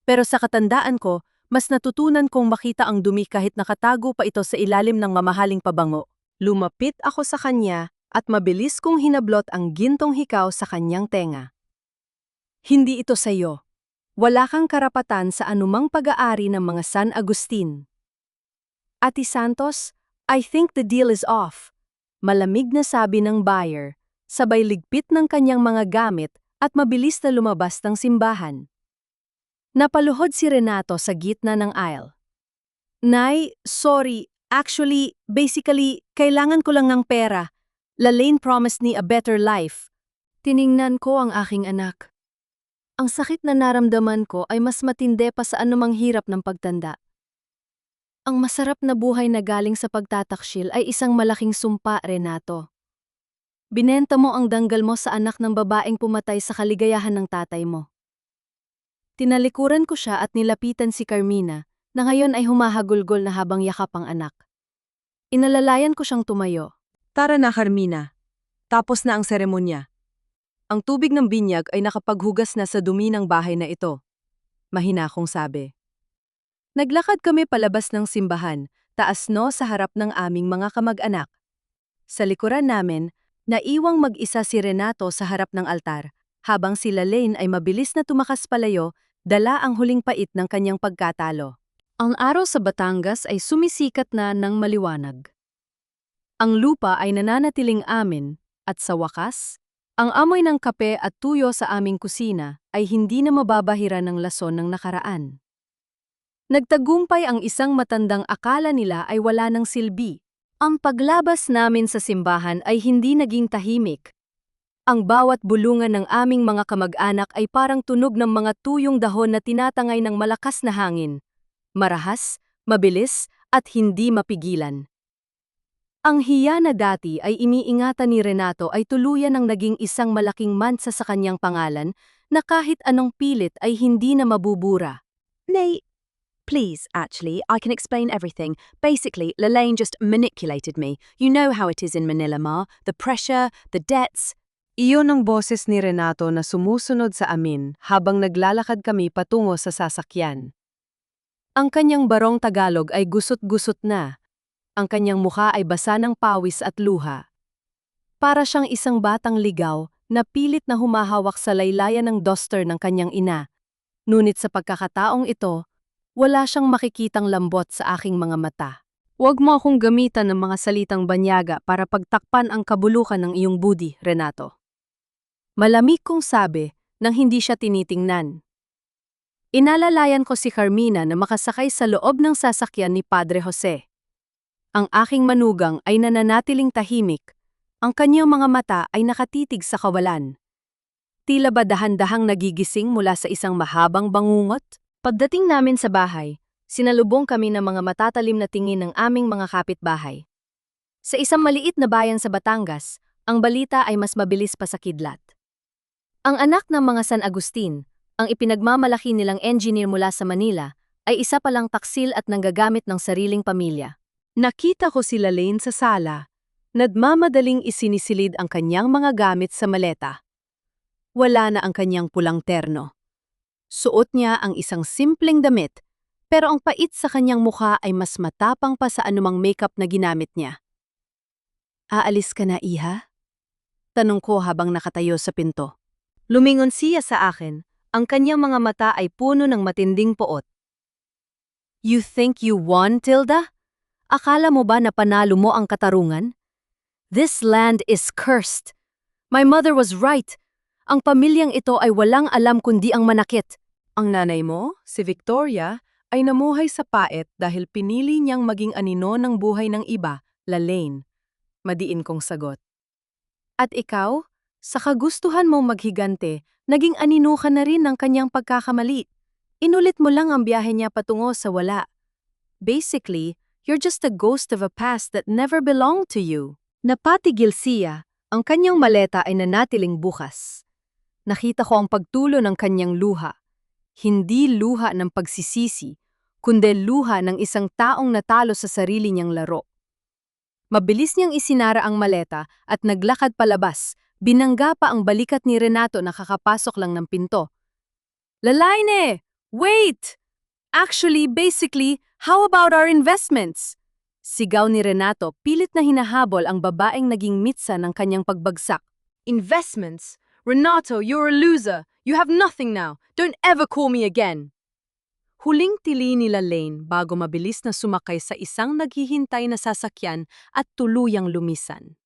Pero sa katandaan ko, mas natutunan kong makita ang dumi kahit nakatago pa ito sa ilalim ng mamahaling pabango. Lumapit ako sa kanya at mabilis kong hinablot ang gintong hikaw sa kanyang tenga. Hindi ito sa'yo. Wala kang karapatan sa anumang pag-aari ng mga San Agustin. Ate Santos, I think the deal is off. Malamig na sabi ng buyer, sabay ligpit ng kanyang mga gamit at mabilis na lumabas ng simbahan. Napaluhod si Renato sa gitna ng aisle. Nay, sorry. Actually, basically, kailangan ko lang ng pera. Lalaine promised me a better life. Tiningnan ko ang aking anak. Ang sakit na naramdaman ko ay mas matindi pa sa anumang hirap ng pagtanda. Ang masarap na buhay na galing sa pagtataksil ay isang malaking sumpa, Renato. Binenta mo ang danggal mo sa anak ng babaeng pumatay sa kaligayahan ng tatay mo. Tinalikuran ko siya at nilapitan si Carmina, na ngayon ay humahagulgol na habang yakap ang anak. Inalalayan ko siyang tumayo. Tara na Carmina, tapos na ang seremonya. Ang tubig ng binyag ay nakapaghugas na sa dumi ng bahay na ito. Mahina kong sabi. Naglakad kami palabas ng simbahan, taas no sa harap ng aming mga kamag-anak. Sa likuran namin, naiwang mag-isa si Renato sa harap ng altar, habang si Lalaine ay mabilis na tumakas palayo, dala ang huling pait ng kanyang pagkatalo. Ang araw sa Batangas ay sumisikat na ng maliwanag. Ang lupa ay nananatiling amin, at sa wakas, ang amoy ng kape at tuyo sa aming kusina ay hindi na mababahira ng lason ng nakaraan. Nagtagumpay ang isang matandang akala nila ay wala ng silbi. Ang paglabas namin sa simbahan ay hindi naging tahimik. Ang bawat bulungan ng aming mga kamag-anak ay parang tunog ng mga tuyong dahon na tinatangay ng malakas na hangin. Marahas, mabilis, at hindi mapigilan. Ang hiya na dati ay iniingatan ni Renato ay tuluyan ng naging isang malaking mansa sa kanyang pangalan na kahit anong pilit ay hindi na mabubura. Nay, please, actually, I can explain everything. Basically, Lalaine just manipulated me. You know how it is in Manila, Ma. The pressure, the debts. Iyon ang boses ni Renato na sumusunod sa amin habang naglalakad kami patungo sa sasakyan. Ang kanyang barong Tagalog ay gusot-gusot na. Ang kanyang mukha ay basa ng pawis at luha. Para siyang isang batang ligaw na pilit na humahawak sa laylayan ng duster ng kanyang ina. Ngunit sa pagkakataong ito, wala siyang makikitang lambot sa aking mga mata. Huwag mo akong gamitan ng mga salitang banyaga para pagtakpan ang kabulukan ng iyong budi, Renato. Malamig kong sabi nang hindi siya tinitingnan. Inalalayan ko si Carmina na makasakay sa loob ng sasakyan ni Padre Jose. Ang aking manugang ay nananatiling tahimik. Ang kanyang mga mata ay nakatitig sa kawalan. Tila ba dahan-dahang nagigising mula sa isang mahabang bangungot? Pagdating namin sa bahay, sinalubong kami ng mga matatalim na tingin ng aming mga kapitbahay. Sa isang maliit na bayan sa Batangas, ang balita ay mas mabilis pa sa kidlat. Ang anak ng mga San Agustin, ang ipinagmamalaki nilang engineer mula sa Manila, ay isa palang taksil at nanggagamit ng sariling pamilya. Nakita ko si Lalaine sa sala. Nagmamadaling isinisilid ang kanyang mga gamit sa maleta. Wala na ang kanyang pulang terno. Suot niya ang isang simpleng damit, pero ang pait sa kanyang mukha ay mas matapang pa sa anumang makeup na ginamit niya. "Aalis ka na, iha?" Tanong ko habang nakatayo sa pinto. Lumingon siya sa akin. Ang kanyang mga mata ay puno ng matinding poot. "You think you won, Tilda? Akala mo ba na panalo mo ang katarungan? This land is cursed. My mother was right. Ang pamilyang ito ay walang alam kundi ang manakit." Ang nanay mo, si Victoria, ay namuhay sa paet dahil pinili niyang maging anino ng buhay ng iba, Lalaine. Madiin kong sagot. At ikaw, sa kagustuhan mong maghigante, naging anino ka na rin ng kanyang pagkakamali. Inulit mo lang ang biyahe niya patungo sa wala. Basically, you're just a ghost of a past that never belonged to you. Napatigil siya, ang kanyang maleta ay nanatiling bukas. Nakita ko ang pagtulo ng kanyang luha. Hindi luha ng pagsisisi, kundi luha ng isang taong natalo sa sarili niyang laro. Mabilis niyang isinara ang maleta at naglakad palabas, binangga pa ang balikat ni Renato na kakapasok lang ng pinto. "Lalaine! Wait! Actually, basically, how about our investments?" Sigaw ni Renato, pilit na hinahabol ang babaeng naging mitsa ng kanyang pagbagsak. "Investments? Renato, you're a loser. You have nothing now. Don't ever call me again." Huling tili ni Lalaine bago mabilis na sumakay sa isang naghihintay na sasakyan at tuluyang lumisan.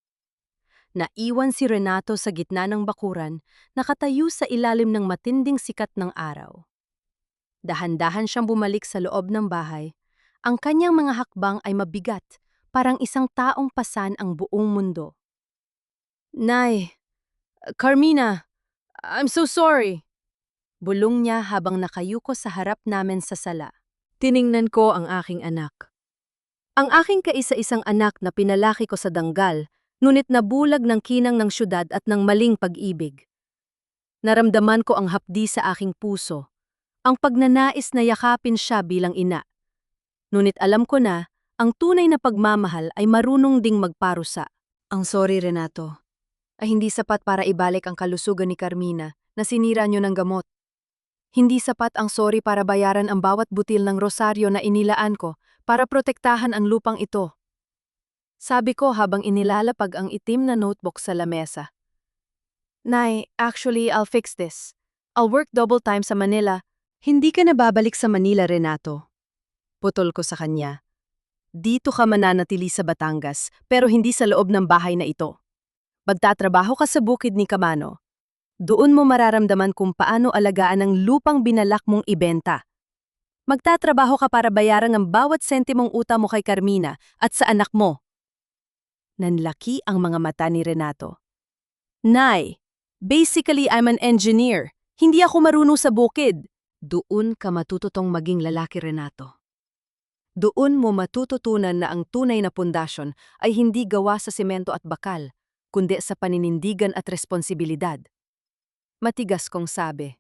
Naiwan si Renato sa gitna ng bakuran, nakatayo sa ilalim ng matinding sikat ng araw. Dahan-dahan siyang bumalik sa loob ng bahay. Ang kanyang mga hakbang ay mabigat, parang isang taong pasan ang buong mundo. "Nay, Carmina, I'm so sorry." Bulong niya habang nakayuko sa harap namin sa sala. Tiningnan ko ang aking anak. Ang aking kaisa-isang anak na pinalaki ko sa danggal, ngunit nabulag ng kinang ng syudad at ng maling pag-ibig. Naramdaman ko ang hapdi sa aking puso, ang pagnanais na yakapin siya bilang ina. Ngunit alam ko na, ang tunay na pagmamahal ay marunong ding magparusa. "Ang sorry, Renato. ay hindi sapat para ibalik ang kalusugan ni Carmina na sinira niyo ng gamot. Hindi sapat ang sorry para bayaran ang bawat butil ng rosaryo na inilaan ko para protektahan ang lupang ito. Sabi ko habang inilalapag ang itim na notebook sa lamesa. Nay, actually, I'll fix this. I'll work double time sa Manila. Hindi ka na babalik sa Manila, Renato. Putol ko sa kanya. Dito ka mananatili sa Batangas, pero hindi sa loob ng bahay na ito. Magtatrabaho ka sa bukid ni Camano. Doon mo mararamdaman kung paano alagaan ang lupang binalak mong ibenta. Magtatrabaho ka para bayaran ang bawat sentimong utang mo kay Carmina at sa anak mo. Nanlaki ang mga mata ni Renato. Nay, basically I'm an engineer. Hindi ako marunong sa bukid. Doon ka matututong maging lalaki, Renato. Doon mo matututunan na ang tunay na pundasyon ay hindi gawa sa semento at bakal, kundi sa paninindigan at responsibilidad. Matigas kong sabi.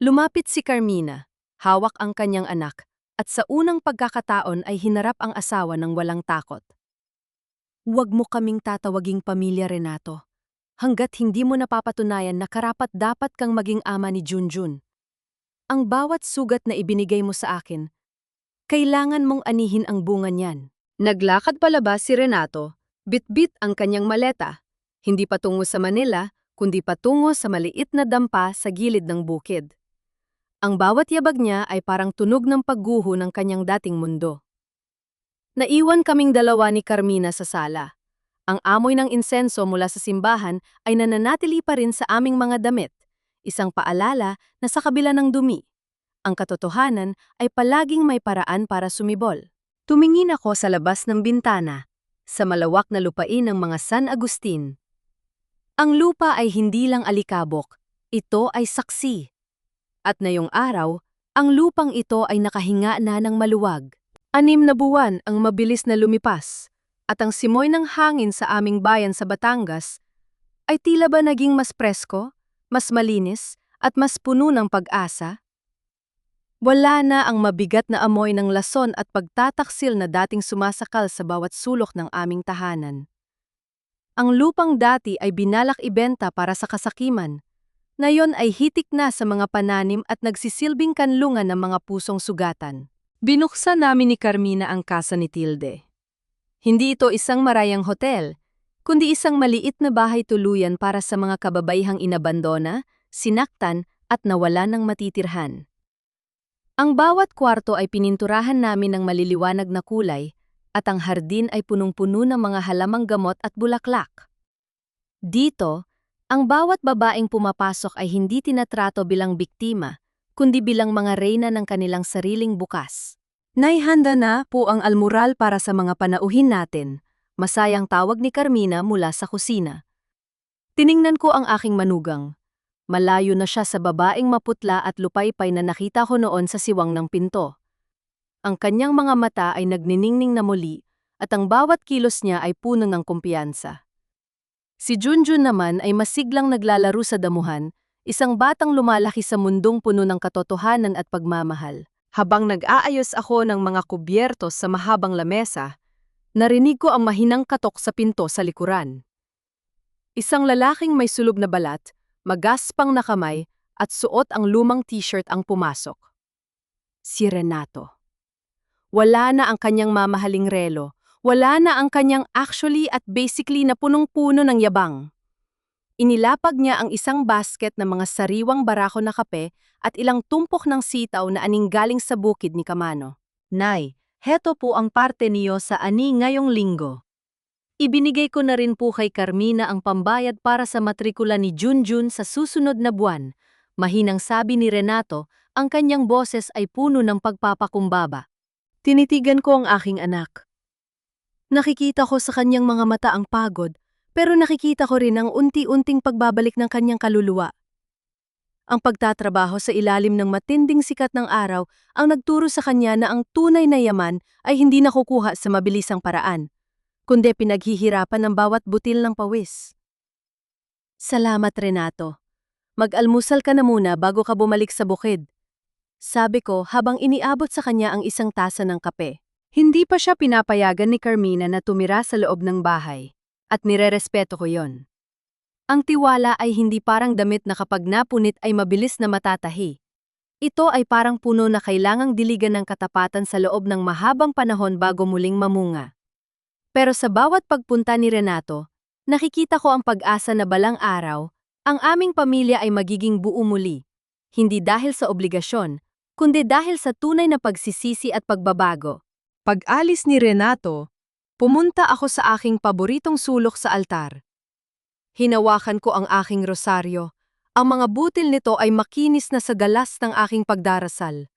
Lumapit si Carmina, hawak ang kanyang anak, at sa unang pagkakataon ay hinarap ang asawa ng walang takot. Huwag mo kaming tatawaging pamilya, Renato, hanggat hindi mo napapatunayan na karapat-dapat kang maging ama ni Junjun. Ang bawat sugat na ibinigay mo sa akin, kailangan mong anihin ang bunga niyan. Naglakad palabas si Renato, bit-bit ang kanyang maleta, hindi patungo sa Manila, kundi patungo sa maliit na dampa sa gilid ng bukid. Ang bawat yabag niya ay parang tunog ng pagguho ng kanyang dating mundo. Naiwan kaming dalawa ni Carmina sa sala. Ang amoy ng insenso mula sa simbahan ay nananatili pa rin sa aming mga damit, isang paalala na sa kabila ng dumi, ang katotohanan ay palaging may paraan para sumibol. Tumingin ako sa labas ng bintana, sa malawak na lupain ng mga San Agustin. Ang lupa ay hindi lang alikabok, ito ay saksi. At ngayong araw, ang lupang ito ay nakahinga na ng maluwag. 6 na buwan ang mabilis na lumipas, at ang simoy ng hangin sa aming bayan sa Batangas ay tila ba naging mas presko, mas malinis, at mas puno ng pag-asa? Wala na ang mabigat na amoy ng lason at pagtataksil na dating sumasakal sa bawat sulok ng aming tahanan. Ang lupang dati ay binalak ibenta para sa kasakiman. Ngayon ay hitik na sa mga pananim at nagsisilbing kanlungan ng mga pusong sugatan. Binuksan namin ni Carmina ang kasa ni Tilde. Hindi ito isang marayang hotel, kundi isang maliit na bahay tuluyan para sa mga kababaihang inabandona, sinaktan at nawala ng matitirhan. Ang bawat kwarto ay pininturahan namin ng maliliwanag na kulay, at ang hardin ay punong-puno ng mga halamang gamot at bulaklak. Dito, ang bawat babaeng pumapasok ay hindi tinatrato bilang biktima, kundi bilang mga reyna ng kanilang sariling bukas. Naihanda na po ang almural para sa mga panauhin natin, masayang tawag ni Carmina mula sa kusina. Tiningnan ko ang aking manugang. Malayo na siya sa babaeng maputla at lupaypay na nakita ko noon sa siwang ng pinto. Ang kanyang mga mata ay nagniningning na muli, at ang bawat kilos niya ay puno ng kumpiyansa. Si Junjun naman ay masiglang naglalaro sa damuhan, isang batang lumalaki sa mundong puno ng katotohanan at pagmamahal. Habang nag-aayos ako ng mga kubyertos sa mahabang lamesa, narinig ko ang mahinang katok sa pinto sa likuran. Isang lalaking may sulob na balat, magaspang na kamay, at suot ang lumang t-shirt ang pumasok. Si Renato. Wala na ang kanyang mamahaling relo, wala na ang kanyang actually at basically na punong-puno ng yabang. Inilapag niya ang isang basket ng mga sariwang barako na kape at ilang tumpok ng sitaw na aning galing sa bukid ni Camano. Nay, heto po ang parte niyo sa ani ngayong linggo. Ibinigay ko na rin po kay Carmina ang pambayad para sa matrikula ni Junjun sa susunod na buwan. Mahinang sabi ni Renato, ang kanyang boses ay puno ng pagpapakumbaba. Tinitigan ko ang aking anak. Nakikita ko sa kanyang mga mata ang pagod, pero nakikita ko rin ang unti-unting pagbabalik ng kanyang kaluluwa. Ang pagtatrabaho sa ilalim ng matinding sikat ng araw ang nagturo sa kanya na ang tunay na yaman ay hindi nakukuha sa mabilisang paraan, kundi pinaghihirapan ng bawat butil ng pawis. Salamat, Renato. Mag-almusal ka na muna bago ka bumalik sa bukid. Sabi ko habang iniabot sa kanya ang isang tasa ng kape. Hindi pa siya pinapayagan ni Carmina na tumira sa loob ng bahay, at nirerespeto ko yon. Ang tiwala ay hindi parang damit na kapag napunit ay mabilis na matatahi. Ito ay parang puno na kailangang diligan ng katapatan sa loob ng mahabang panahon bago muling mamunga. Pero sa bawat pagpunta ni Renato, nakikita ko ang pag-asa na balang araw, ang aming pamilya ay magiging buo muli. Hindi dahil sa obligasyon, kundi dahil sa tunay na pagsisisi at pagbabago. Pag-alis ni Renato, pumunta ako sa aking paboritong sulok sa altar. Hinawakan ko ang aking rosaryo. Ang mga butil nito ay makinis na sa galas ng aking pagdarasal.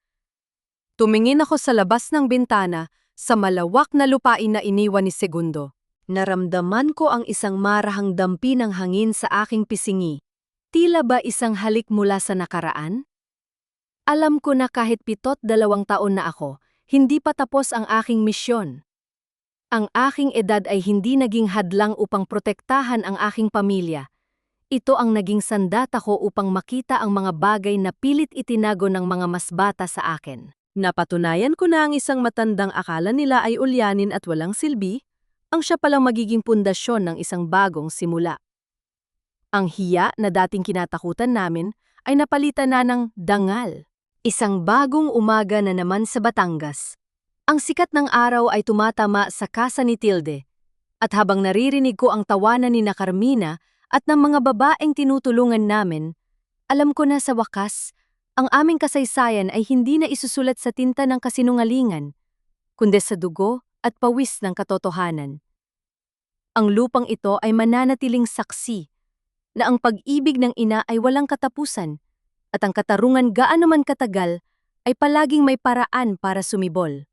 Tumingin ako sa labas ng bintana sa malawak na lupain na iniwan ni Segundo. Naramdaman ko ang isang marahang dampi ng hangin sa aking pisingi. Tila ba isang halik mula sa nakaraan? Alam ko na kahit 7-2 taon na ako, hindi pa tapos ang aking misyon. Ang aking edad ay hindi naging hadlang upang protektahan ang aking pamilya. Ito ang naging sandata ko upang makita ang mga bagay na pilit itinago ng mga mas bata sa akin. Napatunayan ko na ang isang matandang akala nila ay ulyanin at walang silbi, ang siya palang magiging pundasyon ng isang bagong simula. Ang hiya na dating kinatakutan namin ay napalitan na ng dangal. Isang bagong umaga na naman sa Batangas. Ang sikat ng araw ay tumatama sa kasa ni Tilde, at habang naririnig ko ang tawanan ni Carmina at ng mga babaeng tinutulungan namin, alam ko na sa wakas, ang aming kasaysayan ay hindi na isusulat sa tinta ng kasinungalingan, kundi sa dugo at pawis ng katotohanan. Ang lupang ito ay mananatiling saksi na ang pag-ibig ng ina ay walang katapusan, at ang katarungan gaano man katagal ay palaging may paraan para sumibol.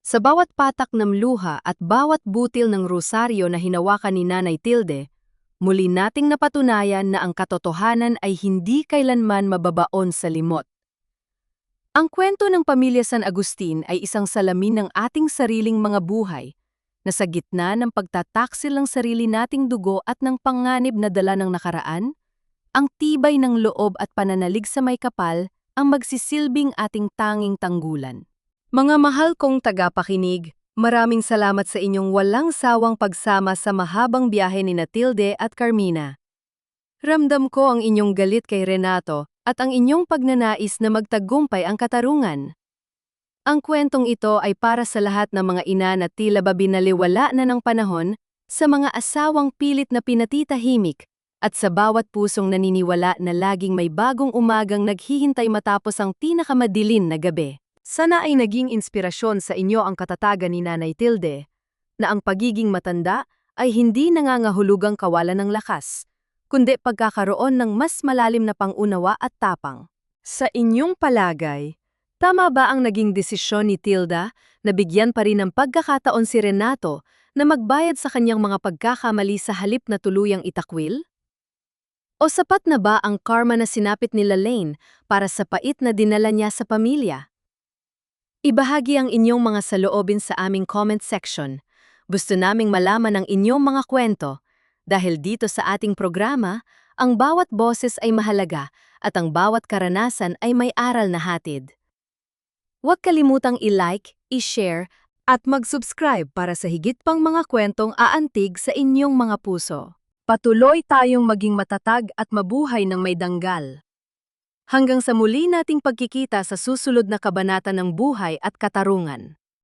Sa bawat patak ng luha at bawat butil ng rosaryo na hinawakan ni Nanay Tilde, muli nating napatunayan na ang katotohanan ay hindi kailanman mababaon sa limot. Ang kwento ng pamilya San Agustin ay isang salamin ng ating sariling mga buhay, na sa gitna ng pagtataksil ng sarili nating dugo at ng panganib na dala ng nakaraan, ang tibay ng loob at pananalig sa may kapal ang magsisilbing ating tanging tanggulan. Mga mahal kong tagapakinig, maraming salamat sa inyong walang sawang pagsama sa mahabang biyahe ni Tilde at Carmina. Ramdam ko ang inyong galit kay Renato at ang inyong pagnanais na magtagumpay ang katarungan. Ang kwentong ito ay para sa lahat ng mga ina na tila ba binaliwala na ng panahon, sa mga asawang pilit na pinatitahimik, at sa bawat pusong naniniwala na laging may bagong umagang naghihintay matapos ang pinakamadilim na gabi. Sana ay naging inspirasyon sa inyo ang katatagan ni Nanay Tilde, na ang pagiging matanda ay hindi nangangahulugang kawalan ng lakas, kundi pagkakaroon ng mas malalim na pangunawa at tapang. Sa inyong palagay, tama ba ang naging desisyon ni Tilda na bigyan pa rin ng pagkakataon si Renato na magbayad sa kanyang mga pagkakamali sa halip na tuluyang itakwil? O sapat na ba ang karma na sinapit ni Lane para sa pait na dinala niya sa pamilya? Ibahagi ang inyong mga saloobin sa aming comment section. Gusto naming malaman ang inyong mga kwento, dahil dito sa ating programa, ang bawat boses ay mahalaga at ang bawat karanasan ay may aral na hatid. Huwag kalimutang i-like, i-share, at mag-subscribe para sa higit pang mga kwentong aantig sa inyong mga puso. Patuloy tayong maging matatag at mabuhay ng may danggal. Hanggang sa muli nating pagkikita sa susunod na kabanata ng buhay at katarungan.